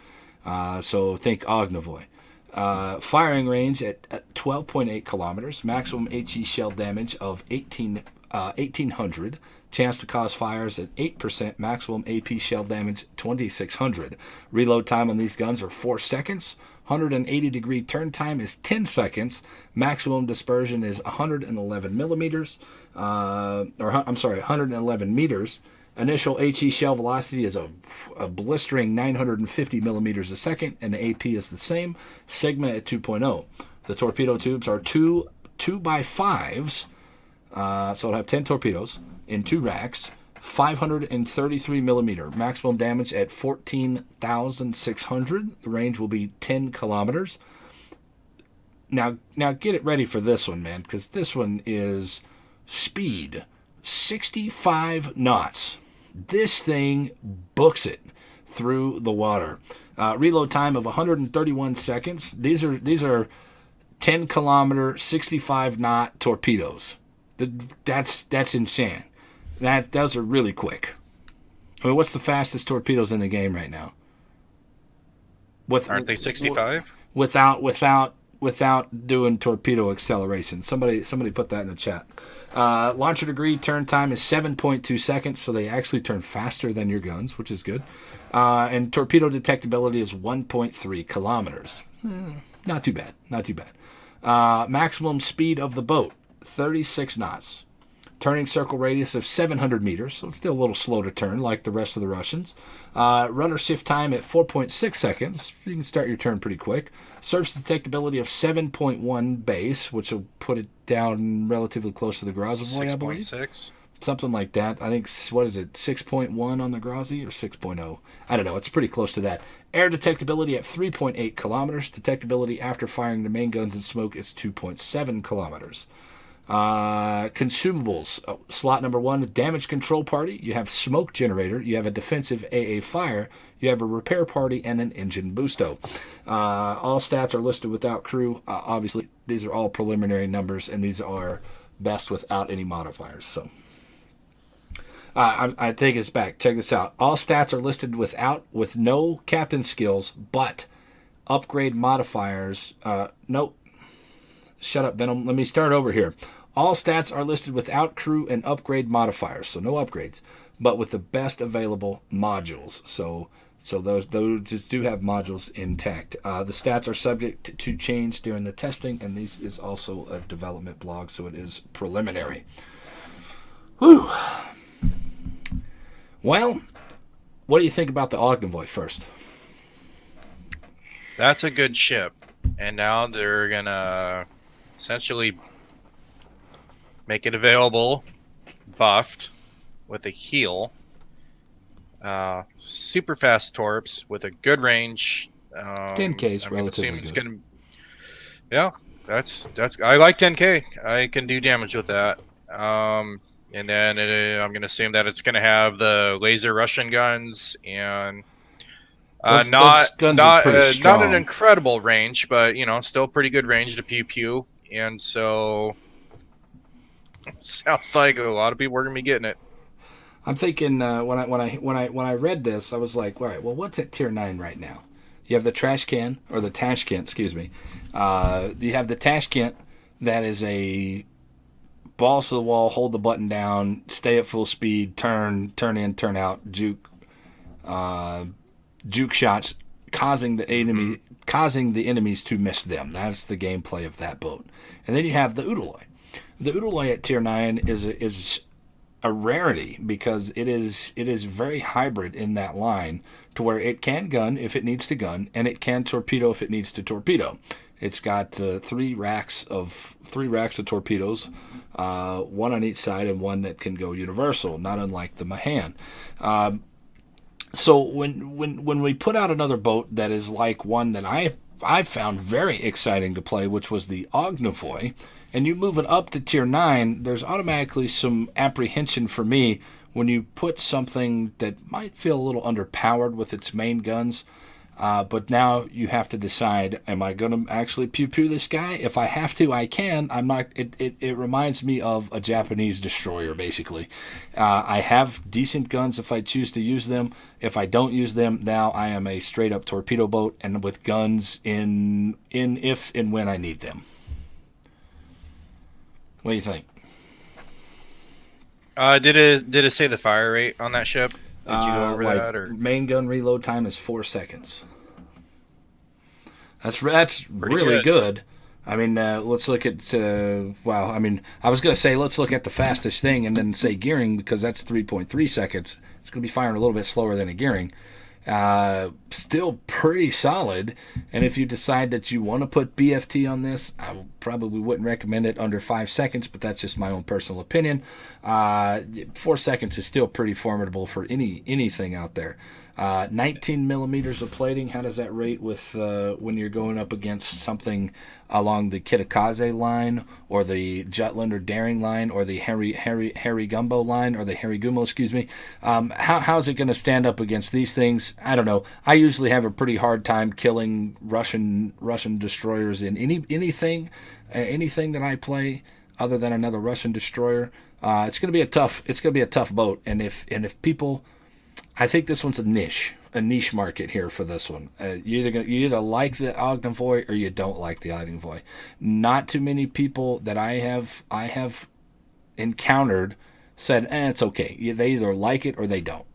So think Ognavoy. Firing range at 12.8 kilometers. Maximum HE shell damage of 18 1800. Chance to cause fires at 8%. Maximum AP shell damage 2600. Reload time on these guns are 4 seconds. 180-degree turn time is 10 seconds. Maximum dispersion is 111 millimeters. 111 meters. Initial HE shell velocity is a blistering 950 millimeters a second, and the AP is the same. Sigma at 2.0. The torpedo tubes are 2 2x5s, so it'll have 10 torpedoes in 2 racks. 533 millimeter maximum damage at 14,600. The range will be 10 kilometers. Now get it ready for this one, man, because this one is speed 65 knots. This thing books it through the water. Reload time of 131 seconds. These are 10 kilometer 65 knot torpedoes. That's insane. Those are really quick. I mean, what's the fastest torpedoes in the game right now? Aren't they 65? Without doing torpedo acceleration. Somebody put that in the chat. Launcher degree turn time is 7.2 seconds, so they actually turn faster than your guns, which is good. And torpedo detectability is 1.3 kilometers. Not too bad. Maximum speed of the boat, 36 knots. Turning circle radius of 700 meters, so it's still a little slow to turn like the rest of the Russians. Rudder shift time at 4.6 seconds. You can start your turn pretty quick. Surface detectability of 7.1 base, which will put it down relatively close to the Grozavoy, I believe. 6.6? Something like that. I think, what is it, 6.1 on the Grozy or 6.0? I don't know. It's pretty close to that. Air detectability at 3.8 kilometers. Detectability after firing the main guns and smoke is 2.7 kilometers. Consumables. Slot number 1, damage control party. You have smoke generator. You have a defensive AA fire. You have a repair party and an engine boosto. All stats are listed without crew. Obviously, these are all preliminary numbers, and these are best without any modifiers. So, I take this back. Check this out. All stats are listed with no captain skills, but upgrade modifiers. Nope. Shut up, Venom. Let me start over here. All stats are listed without crew and upgrade modifiers, so no upgrades, but with the best available modules. So those do have modules intact. The stats are subject to change during the testing, and this is also a development blog, so it is preliminary. Whew. Well, what do you think about the Ognavoy first? That's a good ship, and now they're gonna essentially make it available, buffed, with a heal. Super fast torps with a good range. 10K is relatively good. Yeah, that's. I like 10K. I can do damage with that. And then I'm gonna assume that it's gonna have the laser Russian guns and not an incredible range, but still pretty good range to pew pew. And so it sounds like a lot of people are gonna be getting it. I'm thinking when I read this, I was like, all right, well, what's at tier 9 right now? You have the Tashkent, excuse me. You have the Tashkent that is a balls to the wall, hold the button down, stay at full speed, turn in, turn out, juke shots, causing the enemies to miss them. That's the gameplay of that boat. And then you have the Udaloy. The Udaloy at tier 9 is a rarity because it is very hybrid in that line to where it can gun if it needs to gun, and it can torpedo if it needs to torpedo. It's got 3 racks of torpedoes, one on each side and one that can go universal, not unlike the Mahan. So when we put out another boat that is like one that I found very exciting to play, which was the Ognavoy, and you move it up to tier 9, there's automatically some apprehension for me when you put something that might feel a little underpowered with its main guns. But now you have to decide, am I going to actually pew-pew this guy? If I have to, I can. I'm not. It reminds me of a Japanese destroyer, basically. I have decent guns if I choose to use them. If I don't use them, now I am a straight-up torpedo boat and with guns in if and when I need them. What do you think? Did it say the fire rate on that ship? Did you go over Like that or main gun reload time is 4 seconds. That's pretty really good? good. I mean, let's look at. Wow. I mean, I was going to say let's look at the fastest thing and then say gearing because that's 3.3 seconds. It's going to be firing a little bit slower than a gearing. Still pretty solid. And if you decide that you want to put BFT on this, I probably wouldn't recommend it under 5 seconds, but that's just my own personal opinion. 4 seconds is still pretty formidable for anything out there. 19 millimeters of plating. How does that rate with when you're going up against something along the Kitakaze line or the Jutland or Daring line or the Harry Gumbo line or the Harry Gumo, excuse me? How's it going to stand up against these things? I don't know. I usually have a pretty hard time killing Russian destroyers in anything that I play other than another Russian destroyer. It's going to be a tough boat, and if people, I think this one's a niche market here for this one. You either like the Ognavoy or you don't like the Ognavoy. Not too many people that I have encountered said, it's okay. They either like it or they don't.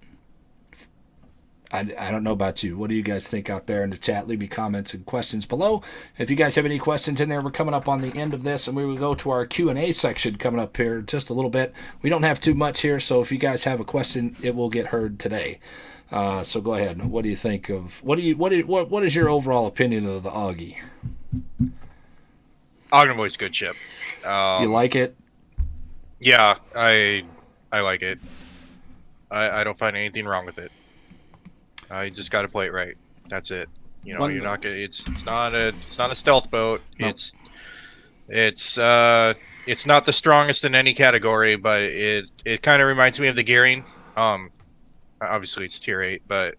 I don't know about you. What do you guys think out there in the chat? Leave me comments and questions below. If you guys have any questions in there, we're coming up on the end of this, and we will go to our Q&A section coming up here just a little bit. We don't have too much here, so if you guys have a question, it will get heard today. So go ahead. What do you think of what is your overall opinion of the Augie? Ognavoy's good ship. You like it? Yeah, I like it. I don't find anything wrong with it. You just got to play it right. That's it. You know, you're not gonna. It's not a stealth boat. Nope. It's not the strongest in any category, but it kind of reminds me of the gearing. Obviously it's tier 8, but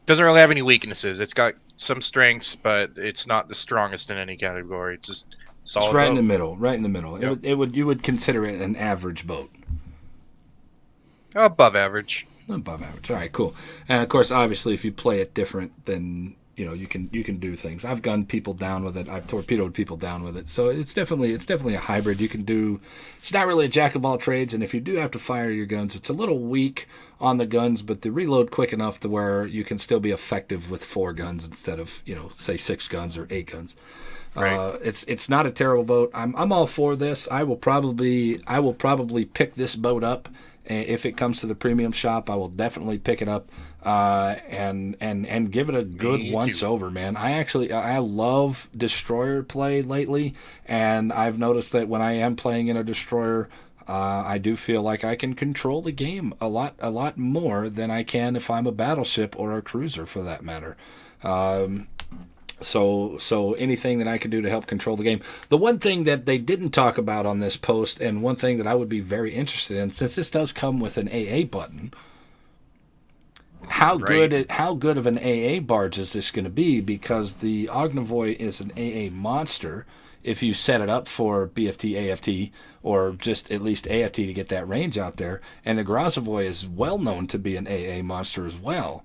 doesn't really have any weaknesses. It's got some strengths, but it's not the strongest in any category. It's just solid. It's right boat. in the middle. Right in the middle. Yep. You would consider it an average boat. Above average. Above average. All right, cool. And of course, obviously, if you play it different, then you can do things. I've gunned people down with it. I've torpedoed people down with it. So it's definitely a hybrid. You can do. It's not really a jack of all trades. And if you do have to fire your guns, it's a little weak on the guns, but they reload quick enough to where you can still be effective with 4 guns instead of say 6 guns or 8 guns. Right. It's not a terrible boat. I'm all for this. I will probably pick this boat up. If it comes to the premium shop, I will definitely pick it up and give it a good once over, man. I love destroyer play lately, and I've noticed that when I am playing in a destroyer, I do feel like I can control the game a lot more than I can if I'm a battleship or a cruiser, for that matter. So anything that I can do to help control the game. The one thing that they didn't talk about on this post, and one thing that I would be very interested in, since this does come with an AA button, how good of an AA barge is this going to be? Because the Ognavoy is an AA monster if you set it up for BFT, AFT, or just at least AFT to get that range out there. And the Grozavoy is well known to be an AA monster as well.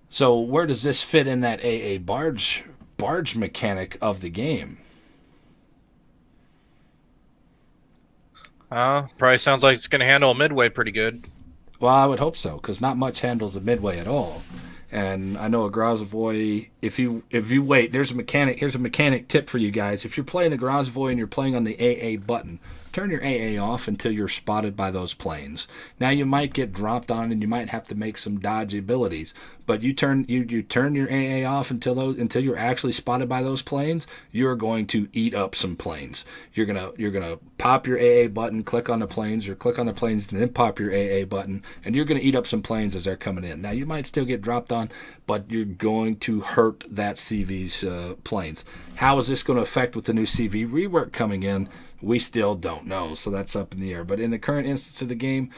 So where does this fit in that AA barge mechanic of the game? Probably sounds like it's going to handle a midway pretty good. Well, I would hope so, because not much handles a midway at all. And I know a Grozavoy, if you wait, here's a mechanic tip for you guys. If you're playing a Grozavoy and you're playing on the AA button, turn your AA off until you're spotted by those planes. Now you might get dropped on and you might have to make some dodgy abilities, but you turn your AA off until you're actually spotted by those planes. You're going to eat up some planes. You're gonna pop your AA button, click on the planes, or click on the planes and then pop your AA button, and you're gonna eat up some planes as they're coming in. Now you might still get dropped on, but you're going to hurt that CV's planes. How is this going to affect with the new CV rework coming in? We still don't know, so that's up in the air. But in the current instance of the game,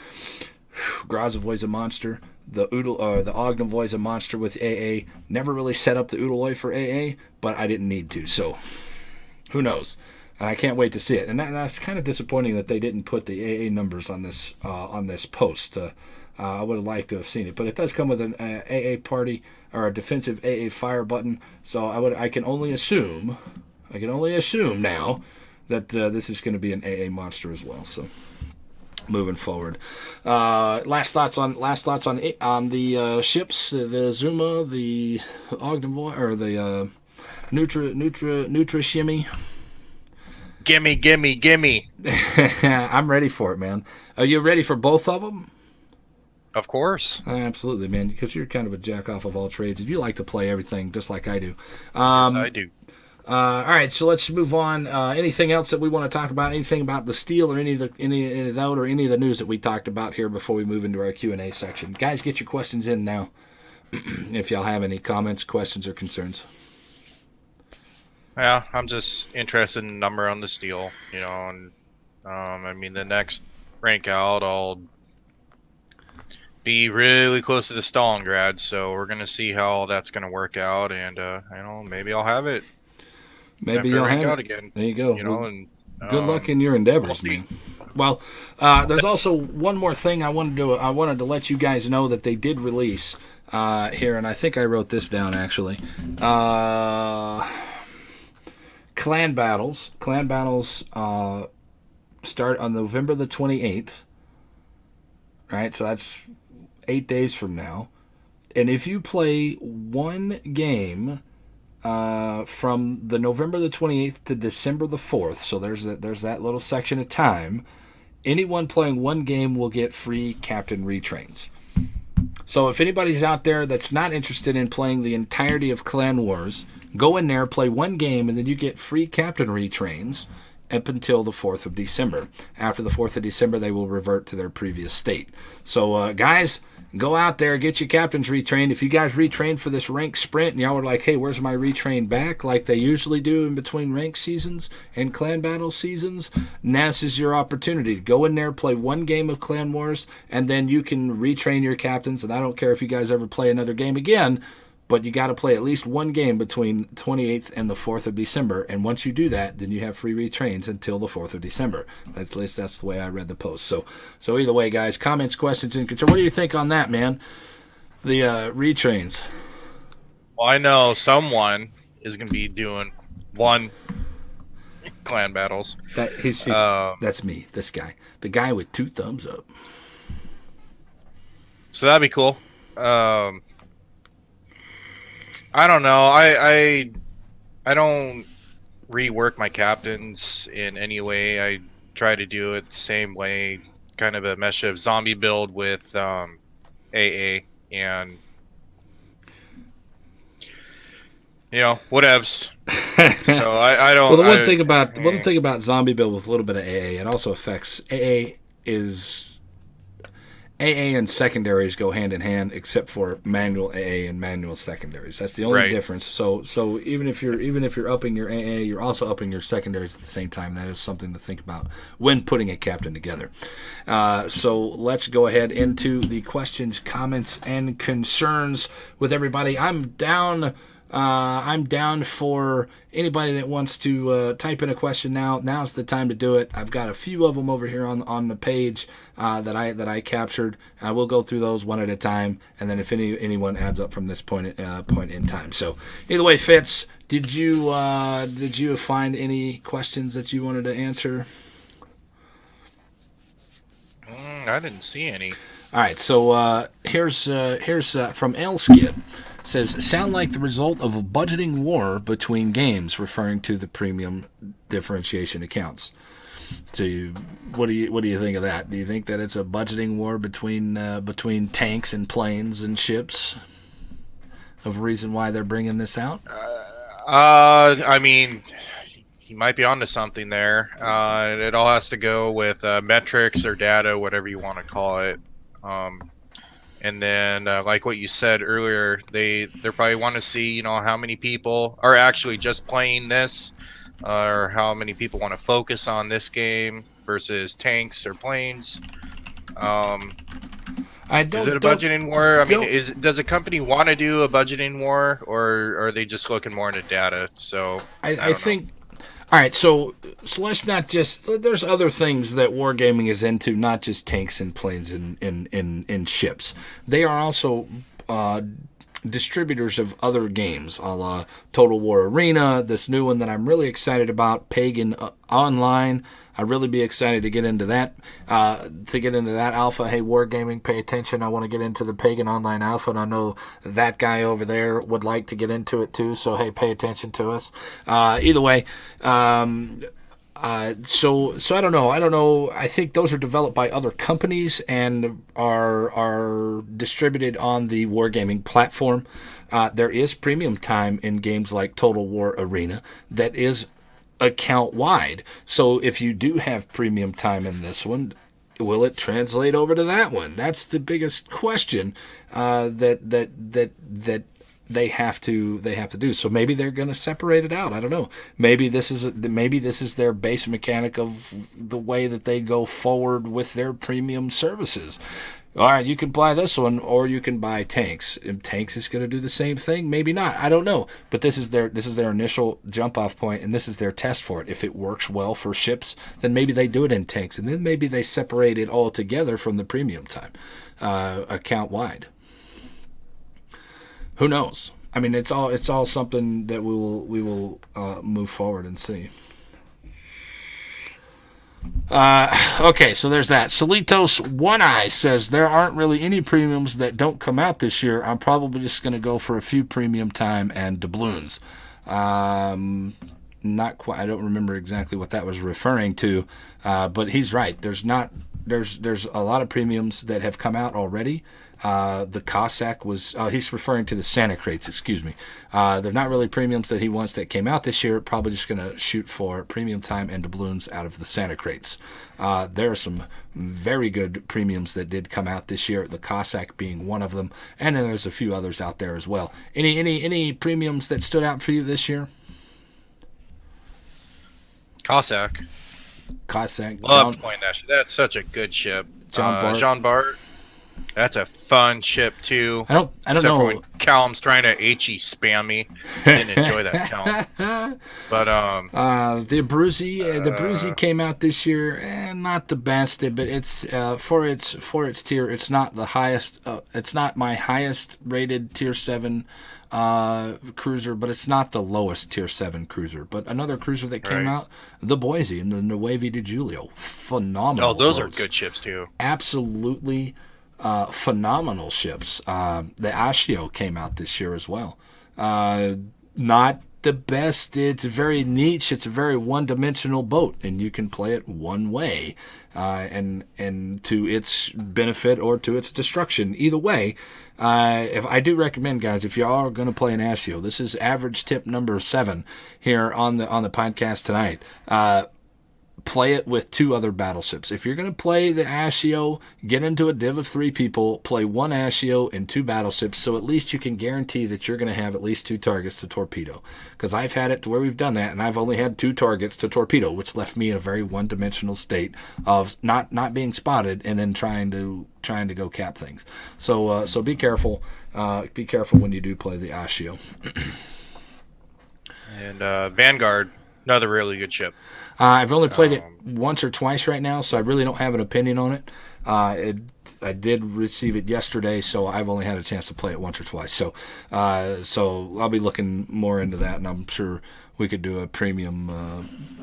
Grozavoy's a monster. The Ognavoy's a monster with AA. Never really set up the Udaloy for AA, but I didn't need to, so who knows? And I can't wait to see it. And that's kind of disappointing that they didn't put the AA numbers on this post. I would have liked to have seen it, but it does come with an AA party or a defensive AA fire button. So I can only assume now that this is going to be an AA monster as well. So moving forward, last thoughts on the ships, the Zuma, the Ogdenvoy, or the Nutra Shimmy. Gimme. I'm ready for it, man. Are you ready for both of them? Of course. Absolutely, man, because you're kind of a jack off of all trades, and you like to play everything just like I do. Yes, I do. All right, so let's move on. Anything else that we want to talk about? Anything about the steel, or any of that, or any of the news that we talked about here before we move into our Q&A section? Guys, get your questions in now. If y'all have any comments, questions, or concerns. Yeah, I'm just interested in the number on the steel, and I mean, the next rank out, I'll be really close to the Stalingrad, so we're gonna see how that's gonna work out, and maybe I'll have it. Maybe you'll have it again. There you go. And good luck in your endeavors, we'll man. Well, there's also one more thing I wanted to let you guys know that they did release here, and I think I wrote this down actually. Clan battles start on November the 28th. Right, so that's 8 days from now, and if you play one game from the November the 28th to December the 4th, so there's that little section of time, anyone playing one game will get free captain retrains. So if anybody's out there that's not interested in playing the entirety of Clan Wars, go in there, play one game, and then you get free captain retrains up until the 4th of December. After the 4th of December, they will revert to their previous state. So, guys, go out there, get your captains retrained. If you guys retrained for this rank sprint and y'all were like, hey, where's my retrain back, like they usually do in between rank seasons and clan battle seasons, this is your opportunity to go in there, play one game of Clan Wars, and then you can retrain your captains. And I don't care if you guys ever play another game again, but you got to play at least one game between 28th and the 4th of December. And once you do that, then you have free retrains until the 4th of December. At least that's the way I read the post. So either way, guys, comments, questions, and concerns. What do you think on that, man? The retrains. Well, I know someone is going to be doing one clan battles. That's me, this guy. The guy with 2 thumbs up. So that'd be cool. I don't know. I don't rework my captains in any way. I try to do it the same way, kind of a mesh of zombie build with AA and whatevs. So I don't. Well, the one thing about zombie build with a little bit of AA, it also affects AA and secondaries go hand in hand, except for manual AA and manual secondaries. That's the only difference. So even if you're upping your AA, you're also upping your secondaries at the same time. That is something to think about when putting a captain together. So let's go ahead into the questions, comments, and concerns with everybody. I'm down for anybody that wants to type in a question now. Now's the time to do it. I've got a few of them over here on the page that I captured. We'll go through those one at a time, and then if anyone adds up from this point in time. So either way, Fitz, did you find any questions that you wanted to answer? I didn't see any. All right, so here's from Elskid. Says, sound like the result of a budgeting war between games, referring to the premium differentiation accounts. So what do you think of that? Do you think that it's a budgeting war between tanks and planes and ships? Of a reason why they're bringing this out? I mean, he might be onto something there. It all has to go with metrics or data, whatever you want to call it. And then, like what you said earlier, they probably want to see, how many people are actually just playing this, or how many people want to focus on this game versus tanks or planes. Is it a budgeting war? I mean, does a company want to do a budgeting war, or are they just looking more into data? So I think. All right, so let's not just. There's other things that wargaming is into, not just tanks and planes and ships. They are also distributors of other games, a la Total War Arena, this new one that I'm really excited about, Pagan Online. I'd really be excited to get into that. Alpha. Hey, Wargaming, pay attention. I want to get into the Pagan Online Alpha, and I know that guy over there would like to get into it too. So hey, pay attention to us. Either way. So I don't know. I think those are developed by other companies and are distributed on the Wargaming platform. There is premium time in games like Total War Arena that is account wide. So if you do have premium time in this one, will it translate over to that one? That's the biggest question that they have to do. So maybe they're going to separate it out. I don't know. Maybe this is their base mechanic of the way that they go forward with their premium services. All right, you can buy this one, or you can buy Tanks. And Tanks is going to do the same thing. Maybe not. I don't know. But this is their initial jump off point, and this is their test for it. If it works well for ships, then maybe they do it in Tanks, and then maybe they separate it all together from the premium time, account wide. Who knows? I mean, it's all something that we will move forward and see. Okay, so there's that. Solitos One Eye says there aren't really any premiums that don't come out this year. I'm probably just going to go for a few premium time and doubloons. Not quite. I don't remember exactly what that was referring to, but he's right. There's a lot of premiums that have come out already. The Cossack was, he's referring to the Santa crates, excuse me. They're not really premiums that he wants that came out this year. Probably just going to shoot for premium time and doubloons out of the Santa crates. There are some very good premiums that did come out this year, the Cossack being one of them. And then there's a few others out there as well. Any premiums that stood out for you this year? Cossack. Love playing that ship. That's such a good ship. Jean Bart. That's a fun ship too. I don't know. When Callum's trying to HE spam me, I didn't enjoy that, Callum. But the Abruzzi came out this year, not the best, but it's for its tier. It's not the highest. It's not my highest rated tier 7 cruiser, but it's not the lowest tier 7 cruiser. But another cruiser that came out, the Boise and the Nuevo de Julio, phenomenal. Oh, those boats. are good ships too. Absolutely. Phenomenal ships. The Ashio came out this year as well. Not the best. It's very niche. It's a very one-dimensional boat, and you can play it one way, and to its benefit or to its destruction. Either way, if I do recommend, guys, if you are going to play an Ashio, this is average tip number 7 here on the podcast tonight. Play it with 2 other battleships. If you're going to play the Ashio, get into a div of 3 people, play 1 Ashio and 2 battleships, so at least you can guarantee that you're going to have at least 2 targets to torpedo. Because I've had it to where we've done that, and I've only had 2 targets to torpedo, which left me in a very one-dimensional state of not being spotted and then trying to go cap things. So be careful. Be careful when you do play the Ashio. And Vanguard, another really good ship. I've only played it once or twice right now, so I really don't have an opinion on it. I did receive it yesterday, so I've only had a chance to play it once or twice. So I'll be looking more into that, and I'm sure we could do a premium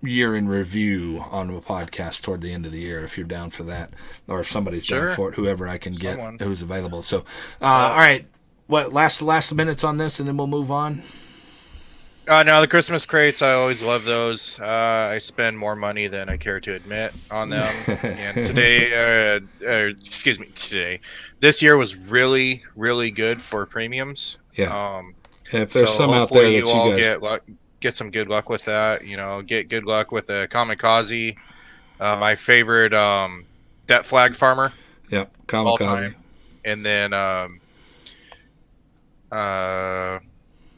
year in review on a podcast toward the end of the year if you're down for that, or if somebody's down for it, whoever I can get who's available. So, all right, what last minutes on this, and then we'll move on. No, the Christmas crates, I always love those. I spend more money than I care to admit on them. And today, this year was really, really good for premiums. Yeah. And if there's some out there that you guys get some good luck with that, get good luck with the Kamikaze. My favorite debt flag farmer. Yep, Kamikaze. And then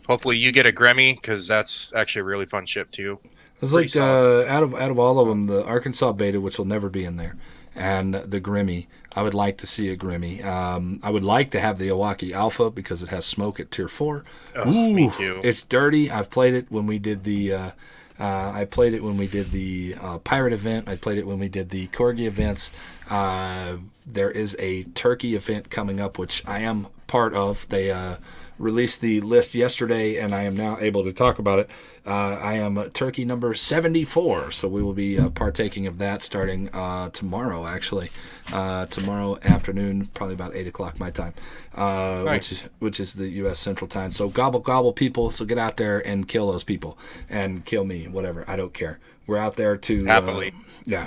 hopefully you get a Gremmy, because that's actually a really fun ship too. It's like out of all of them, the Arkansas Beta, which will never be in there, and the Grimmy. I would like to see a Grimmy. I would like to have the Iwaki Alpha because it has smoke at tier 4. Oh, me too. It's dirty. I've played it when we did the pirate event. I played it when we did the Corgi events. There is a turkey event coming up, which I am part of. They released the list yesterday, and I am now able to talk about it. I am turkey number 74, so we will be partaking of that starting tomorrow, actually. Tomorrow afternoon, probably about 8 o'clock my time, Nice. which is the U.S. Central Time. So gobble, gobble, people. So get out there and kill those people and kill me, whatever. I don't care. We're out there to Happily.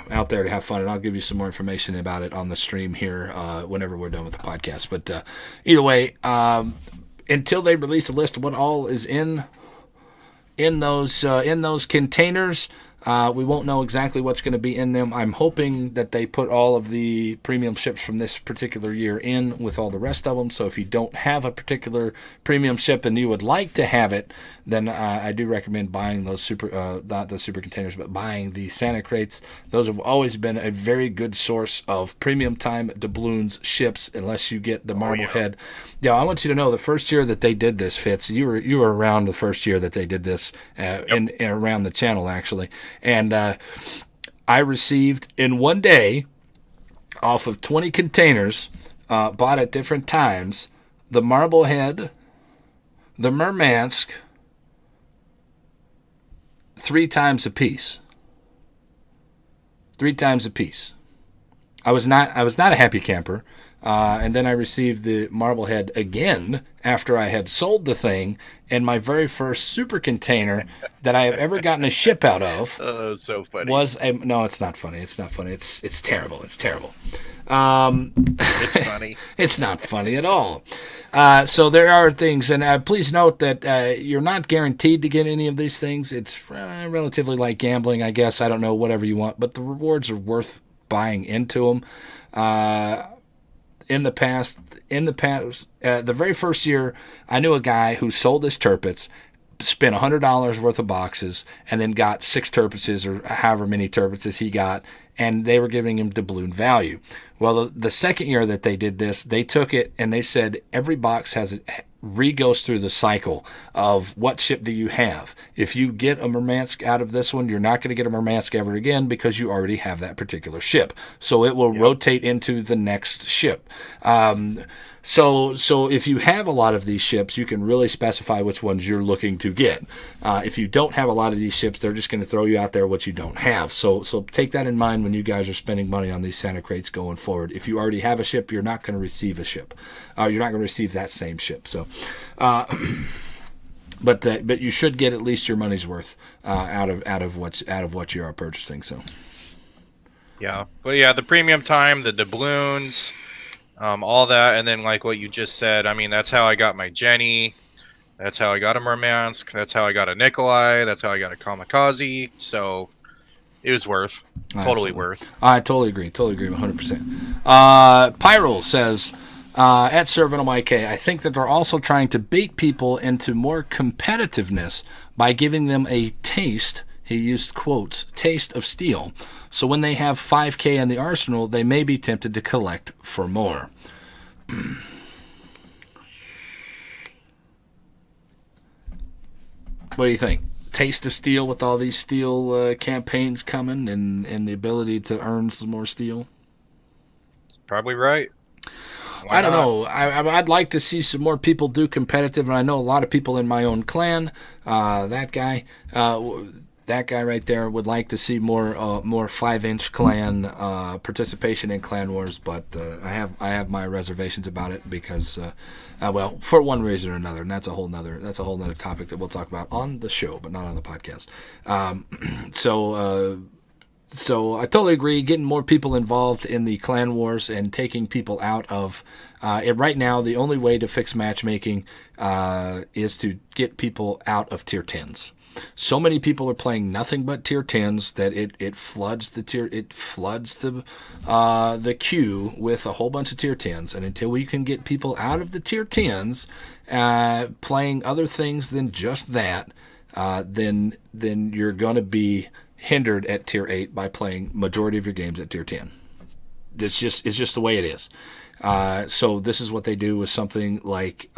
out there to have fun, and I'll give you some more information about it on the stream here whenever we're done with the podcast. But either way, until they release a list of what all is in those containers, we won't know exactly what's going to be in them. I'm hoping that they put all of the premium ships from this particular year in with all the rest of them. So if you don't have a particular premium ship and you would like to have it, then I do recommend buying those not the super containers, but buying the Santa crates. Those have always been a very good source of premium time doubloons ships, unless you get the Marblehead. Yeah, I want you to know the first year that they did this, Fitz, you were around the first year that they did this in around the channel actually, and I received in one day off of 20 containers bought at different times the Marblehead, the Murmansk, 3 times a piece. 3 times a piece. I was not a happy camper. And then I received the Marblehead again after I had sold the thing, and my very first super container that I have ever gotten a ship out of Oh, that was so funny. was a... No, it's not funny. It's not funny. It's terrible. It's terrible. It's funny. It's not funny at all. So there are things, and please note that you're not guaranteed to get any of these things. It's relatively like gambling, I guess. I don't know, whatever you want, but the rewards are worth buying into them. In the past, the very first year, I knew a guy who sold his Tirpitz, spent $100 worth of boxes, and then got 6 Tirpitzes or however many Tirpitzes he got, and they were giving him doubloon value. Well, the second year that they did this, they took it and they said every box goes through the cycle of what ship do you have. If you get a Murmansk out of this one, you're not going to get a Murmansk ever again because you already have that particular ship. So it will rotate into the next ship. So if you have a lot of these ships, you can really specify which ones you're looking to get. If you don't have a lot of these ships, they're just going to throw you out there what you don't have. So take that in mind when you guys are spending money on these Santa crates going forward. If you already have a ship, you're not going to receive a ship. You're not going to receive that same ship. So, but you should get at least your money's worth out of what you are purchasing. So. Yeah, but yeah, the premium time, the doubloons, all that, and then like what you just said. I mean, that's how I got my Jenny. That's how I got a Murmansk. That's how I got a Nikolai. That's how I got a Kamikaze. So it was worth. Totally worth. I totally agree. 100%. Pyro says, at Servant Mike, I think that they're also trying to bait people into more competitiveness by giving them a taste. He used quotes, taste of steel. So when they have 5K in the arsenal, they may be tempted to collect for more. What do you think? Taste of steel with all these steel campaigns coming and the ability to earn some more steel? Probably right. Why I don't not? know. I'd like to see some more people do competitive, and I know a lot of people in my own clan. That guy right there would like to see more 5-inch clan participation in Clan Wars, but I have my reservations about it because, well, for one reason or another, and that's a whole nother topic that we'll talk about on the show, but not on the podcast. So I totally agree. Getting more people involved in the Clan Wars and taking people out of it right now, the only way to fix matchmaking is to get people out of tier 10s. So many people are playing nothing but tier 10s that it floods the queue with a whole bunch of tier 10s. And until we can get people out of the tier 10s playing other things than just that, then you're going to be hindered at tier 8 by playing majority of your games at tier 10. it's just the way it is. So this is what they do with something like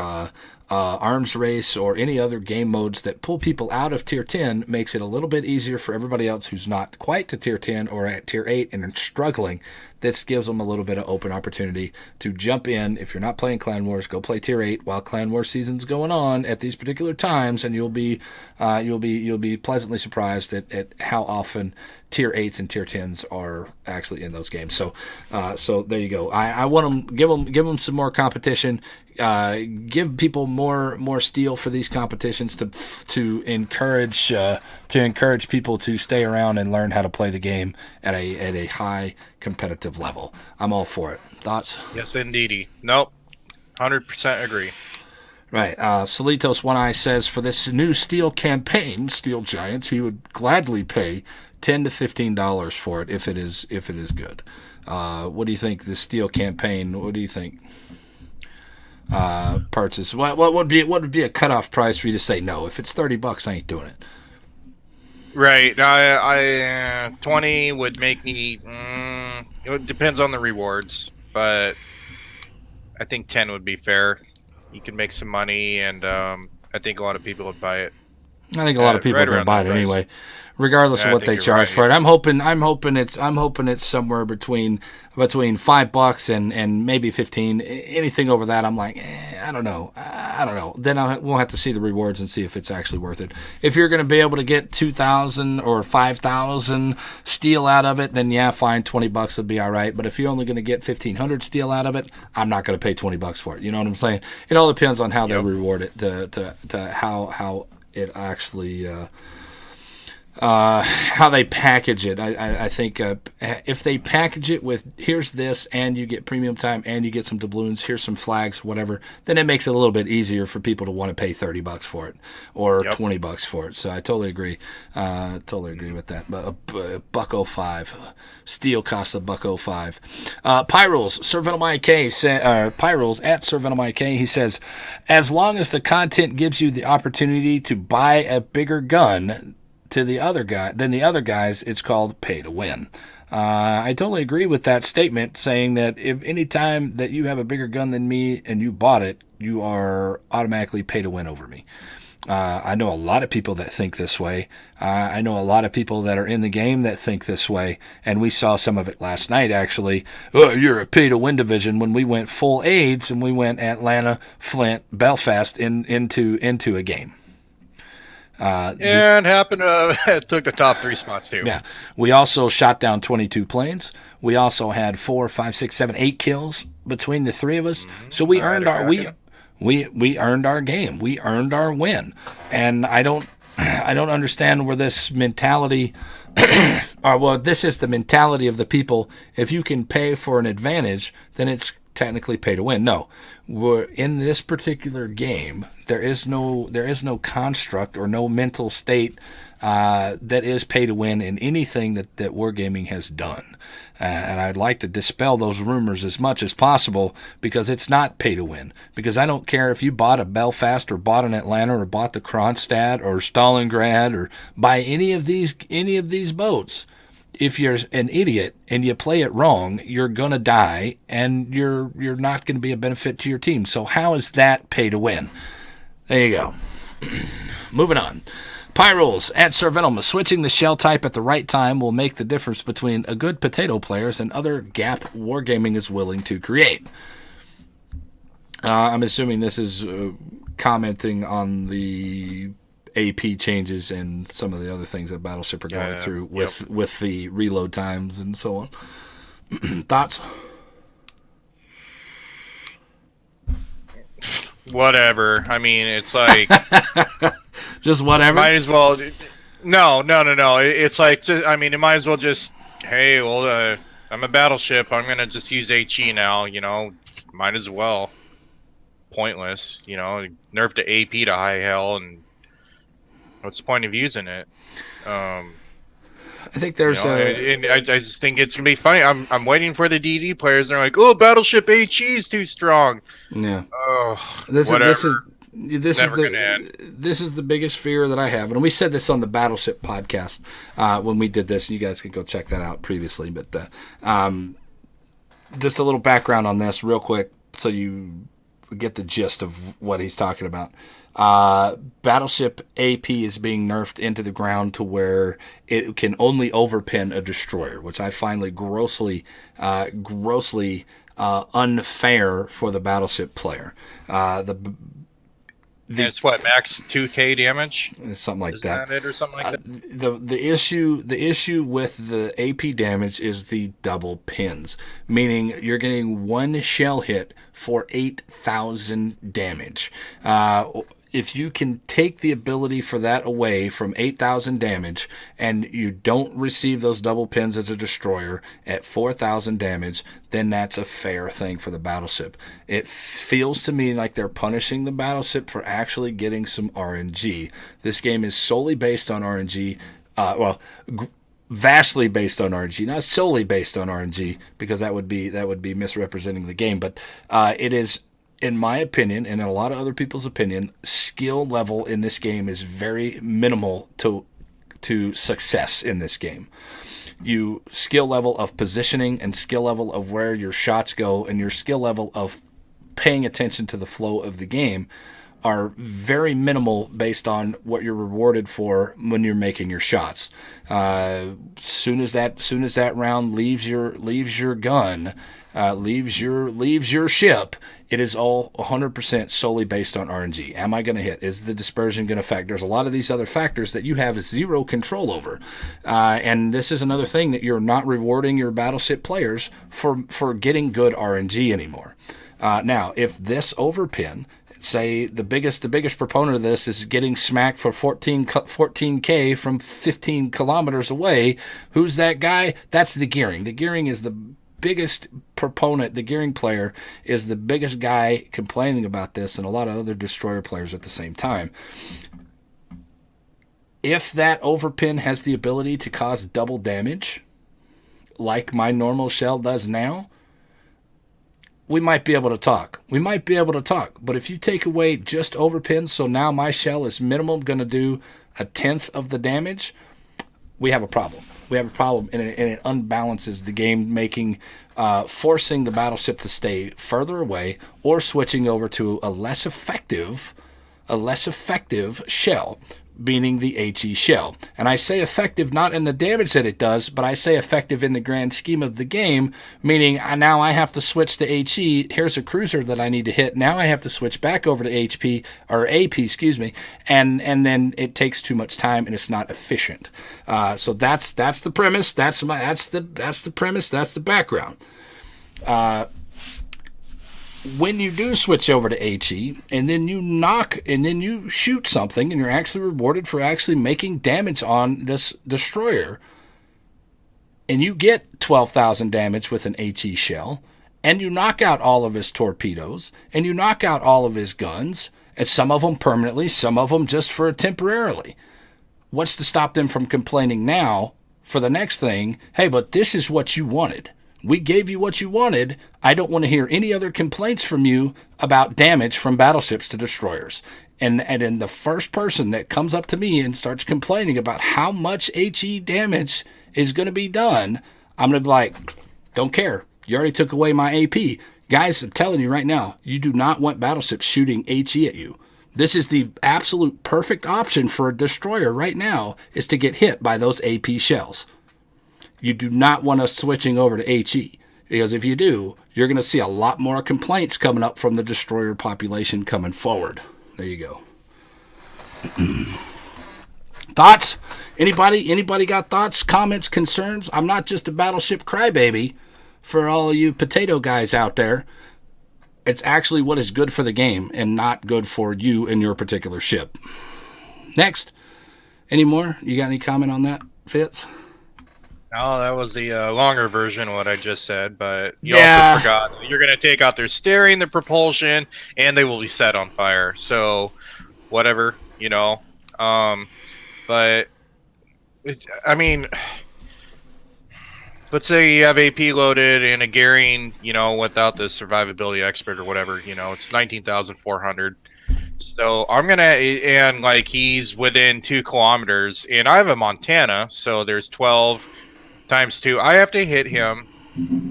Arms Race or any other game modes that pull people out of Tier 10, makes it a little bit easier for everybody else who's not quite to Tier 10 or at Tier 8 and are struggling. This gives them a little bit of open opportunity to jump in. If you're not playing Clan Wars, go play Tier 8 while Clan Wars season's going on at these particular times, and you'll be pleasantly surprised at how often Tier 8s and Tier 10s are actually in those games. So there you go. I want them give them some more competition. Give people more steel for these competitions to encourage people to stay around and learn how to play the game at a high competitive level. I'm all for it. Thoughts? Yes, indeedy. Nope. 100% agree. Right. Salitos One Eye says for this new Steel campaign, Steel Giants, he would gladly pay $10 to $15 for it if it is good. What do you think? The Steel campaign. What do you think? Purchase. What would be a cutoff price for you to say no? If it's $30, I ain't doing it. Right. I 20 would make me. It depends on the rewards, but I think 10 would be fair. You can make some money, and I think a lot of people would buy it. I think a lot of people are going to buy it anyway, regardless of what they charge for it. I'm hoping it's somewhere between $5 and maybe 15. Anything over that, I'm like, I don't know. Then we'll have to see the rewards and see if it's actually worth it. If you're going to be able to get 2,000 or 5,000 steel out of it, then yeah, fine, $20 would be all right. But if you're only going to get 1,500 steel out of it, I'm not going to pay $20 for it. You know what I'm saying? It all depends on how they reward it, to how it actually how they package it. I think if they package it with here's this and you get premium time and you get some doubloons, here's some flags, whatever, then it makes it a little bit easier for people to want to pay $30 for it or $20 for it. So I totally agree. With that. But $1.05 steel costs $1.05. Pyrules, Sir Venom IK Pyrules at Sir Venom IK. He says, as long as the content gives you the opportunity to buy a bigger gun than the other guys, it's called pay to win. I totally agree with that statement, saying that if any time that you have a bigger gun than me and you bought it, you are automatically pay to win over me. I know a lot of people that think this way. I know a lot of people that are in the game that think this way, and we saw some of it last night, actually. Oh, you're a pay-to-win division when we went full AIDS and we went Atlanta, Flint, Belfast into a game. And happened to took the top 3 spots too. Yeah, we also shot down 22 planes. We also had 4, 5, 6, 7, 8 kills between the 3 of us. So we earned we earned our game. We earned our win. And I don't understand where this mentality. This is the mentality of the people. If you can pay for an advantage, then it's technically pay to win. No, we're in this particular game. There is no construct or no mental state that is pay to win in anything that Wargaming has done. And I'd like to dispel those rumors as much as possible, because it's not pay to win. Because I don't care if you bought a Belfast or bought an Atlanta or bought the Kronstadt or Stalingrad or buy any of these boats. If you're an idiot and you play it wrong, you're going to die, and you're not going to be a benefit to your team. So how is that pay to win? There you go. Moving on. Pyrules at Sir Venom. Switching the shell type at the right time will make the difference between a good potato players and other gap Wargaming is willing to create. I'm assuming this is commenting on the AP changes and some of the other things that Battleship are going through with the reload times and so on. Thoughts? Whatever. I mean, it's like just whatever. Might as well. No. It's like, it might as well just. Hey, well, I'm a battleship. I'm gonna just use HE now. Might as well. Pointless. Nerf to AP to high hell, and what's the point of using it? I think there's I just think it's gonna be funny. I'm waiting for the DD players, and they're like, "Oh, Battleship HE is too strong." Yeah. Oh, this is never gonna end. This is the biggest fear that I have, and we said this on the Battleship podcast when we did this. You guys can go check that out previously, but just a little background on this real quick so you get the gist of what he's talking about. Battleship AP is being nerfed into the ground to where it can only overpin a destroyer, which I find grossly unfair for the battleship player. It's what, max 2k damage? Something like Is that. that it or something like that? The issue with the AP damage is the double pins, meaning you're getting one shell hit for 8,000 damage. If you can take the ability for that away from 8,000 damage and you don't receive those double pins as a destroyer at 4,000 damage, then that's a fair thing for the battleship. It feels to me like they're punishing the battleship for actually getting some RNG. This game is solely based on RNG. Vastly based on RNG, not solely based on RNG, because that would be misrepresenting the game. But it is, in my opinion, and in a lot of other people's opinion, skill level in this game is very minimal to success in this game. You skill level of positioning and skill level of where your shots go and your skill level of paying attention to the flow of the game are very minimal based on what you're rewarded for when you're making your shots. Soon as that round leaves your gun, leaves your ship, it is all 100% solely based on RNG. Am I going to hit? Is the dispersion going to affect? There's a lot of these other factors that you have zero control over, and this is another thing that you're not rewarding your battleship players for getting good RNG anymore. Now, if this overpin, say the biggest proponent of this is getting smacked for 14K from 15 kilometers away. Who's that guy? That's the Gearing. The Gearing is the biggest proponent. The Gearing player is the biggest guy complaining about this, and a lot of other destroyer players at the same time. If that overpin has the ability to cause double damage, like my normal shell does now, we might be able to talk. But if you take away just overpins, so now my shell is minimum going to do a tenth of the damage, we have a problem. And it unbalances the game, forcing the battleship to stay further away or switching over to a less effective shell, meaning the HE shell. And I say effective not in the damage that it does, but I say effective in the grand scheme of the game, meaning now I have to switch to HE. Here's a cruiser that I need to hit. Now I have to switch back over to HP or AP, and then it takes too much time and it's not efficient. So that's the premise. That's the premise. That's the background. When you do switch over to HE and then you shoot something and you're actually rewarded for actually making damage on this destroyer, and you get 12,000 damage with an HE shell, and you knock out all of his torpedoes, and you knock out all of his guns, and some of them permanently, some of them just for temporarily. What's to stop them from complaining now for the next thing? Hey, but this is what you wanted. We gave you what you wanted. I don't want to hear any other complaints from you about damage from battleships to destroyers. And then the first person that comes up to me and starts complaining about how much HE damage is going to be done, I'm going to be like, don't care. You already took away my AP. Guys, I'm telling you right now, you do not want battleships shooting HE at you. This is the absolute perfect option for a destroyer right now, is to get hit by those AP shells. You do not want us switching over to HE, because if you do, you're going to see a lot more complaints coming up from the destroyer population coming forward. There you go. Thoughts? Anybody got thoughts, comments, concerns? I'm not just a battleship crybaby for all of you potato guys out there. It's actually what is good for the game and not good for you and your particular ship. Next. Any more? You got any comment on that, Fitz? No, that was the longer version of what I just said, but you also forgot that you're going to take out their steering, their propulsion, and they will be set on fire. So, whatever, but, let's say you have AP loaded and a Gearing, without the survivability expert or whatever, it's 19,400. So I'm going to, and he's within 2 kilometers, and I have a Montana, so there's 12 times 2. I have to hit him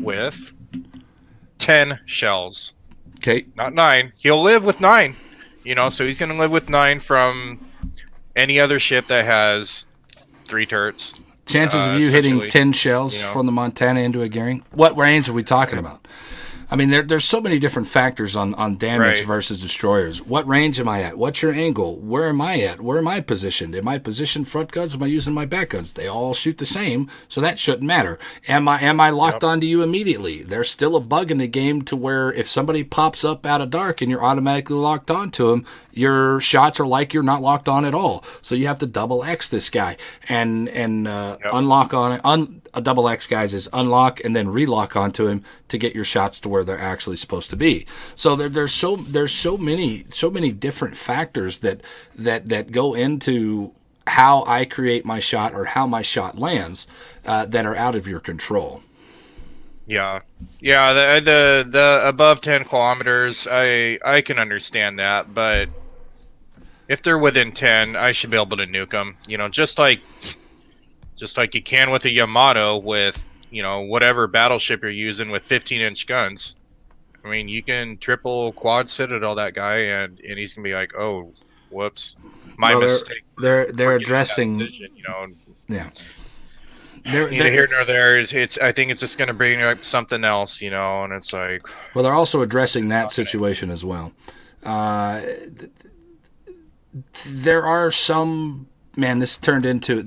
with 10 shells, Okay. not 9. He'll live with 9, so he's going to live with 9 from any other ship that has 3 turrets. Chances of you hitting essentially, 10 shells from the Montana into a Gearing? What range are we talking about? I mean, there's so many different factors on damage versus destroyers. What range am I at? What's your angle? Where am I at? Where am I positioned? Am I positioned front guns? Am I using my back guns? They all shoot the same, so that shouldn't matter. Am I locked onto you immediately? There's still a bug in the game to where if somebody pops up out of dark and you're automatically locked onto them, your shots are like you're not locked on at all. So you have to double X this guy and unlock on it. A double X, guys, is unlock and then relock onto him to get your shots to where they're actually supposed to be. So there's so many different factors that go into how I create my shot or how my shot lands that are out of your control. Yeah. The above 10 kilometers, I can understand that, but if they're within 10, I should be able to nuke them. Just like you can with a Yamato with, whatever battleship you're using with 15-inch guns. I mean, you can triple quad citadel that guy, and he's gonna be like, "Oh, whoops, my mistake." They're addressing, yeah. Neither here nor there. I think it's just gonna bring up something else, and it's like. Well, they're also addressing that situation as well. There are some. Man, this turned into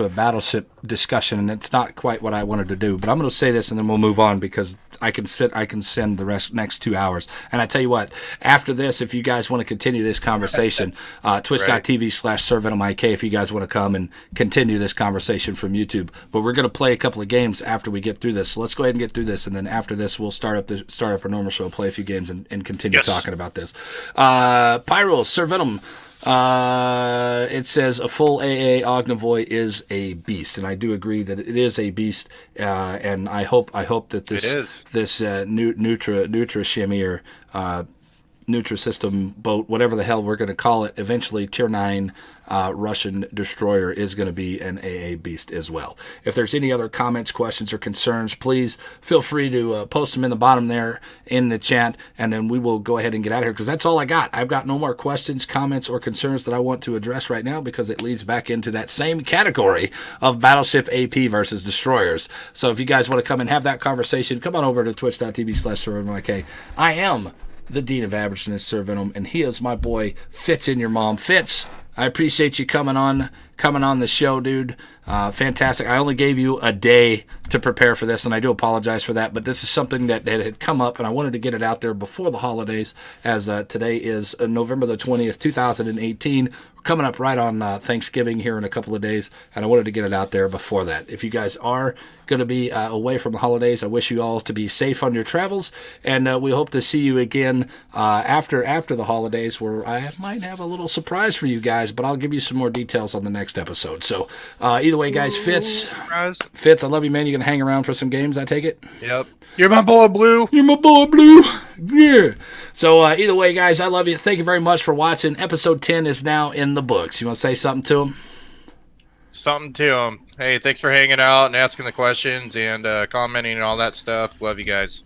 a battleship discussion, and it's not quite what I wanted to do. But I'm going to say this, and then we'll move on because I can send the next 2 hours. And I tell you what, after this, if you guys want to continue this conversation, twitch.tv/SirVenomIK, if you guys want to come and continue this conversation from YouTube. But we're going to play a couple of games after we get through this. So let's go ahead and get through this, and then after this, we'll start up our normal show, play a few games, and continue talking about this. Pyro, Sir Venom. It says a full AA Ognavoy is a beast, and I do agree that it is a beast. And I hope that this Nutra Shamir Nutrisystem boat, whatever the hell we're going to call it, eventually Tier 9 Russian destroyer is going to be an AA beast as well. If there's any other comments, questions, or concerns, please feel free to post them in the bottom there in the chat, and then we will go ahead and get out of here because that's all I got. I've got no more questions, comments, or concerns that I want to address right now because it leads back into that same category of Battleship AP versus destroyers. So if you guys want to come and have that conversation, come on over to twitch.tv/SirVenomIK. I am the Dean of Averageness, Sir Venom, and he is my boy, Fitz in your mom. Fitz, I appreciate you coming on the show, dude. Fantastic. I only gave you a day to prepare for this, and I do apologize for that, but this is something that had come up, and I wanted to get it out there before the holidays, as today is November the 20th, 2018. We're coming up right on Thanksgiving here in a couple of days, and I wanted to get it out there before that. If you guys are going to be away from the holidays, I wish you all to be safe on your travels, and we hope to see you again after the holidays, where I might have a little surprise for you guys, but I'll give you some more details on the next episode. So either way, guys, Fitz, I love you, man. You gonna hang around for some games, I take it? Yep. You're my boy, Blue. You're my boy, Blue. Yeah. So either way, guys, I love you. Thank you very much for watching. Episode 10 is now in the books. You want to say something to them? Something to them. Hey, thanks for hanging out and asking the questions and commenting and all that stuff. Love you guys.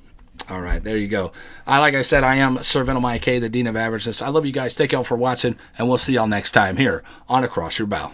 All right, there you go. Like I said, I am Sir Venom IK, the Dean of Averageness. I love you guys. Thank y'all for watching, and we'll see y'all next time here on Across Your Bow.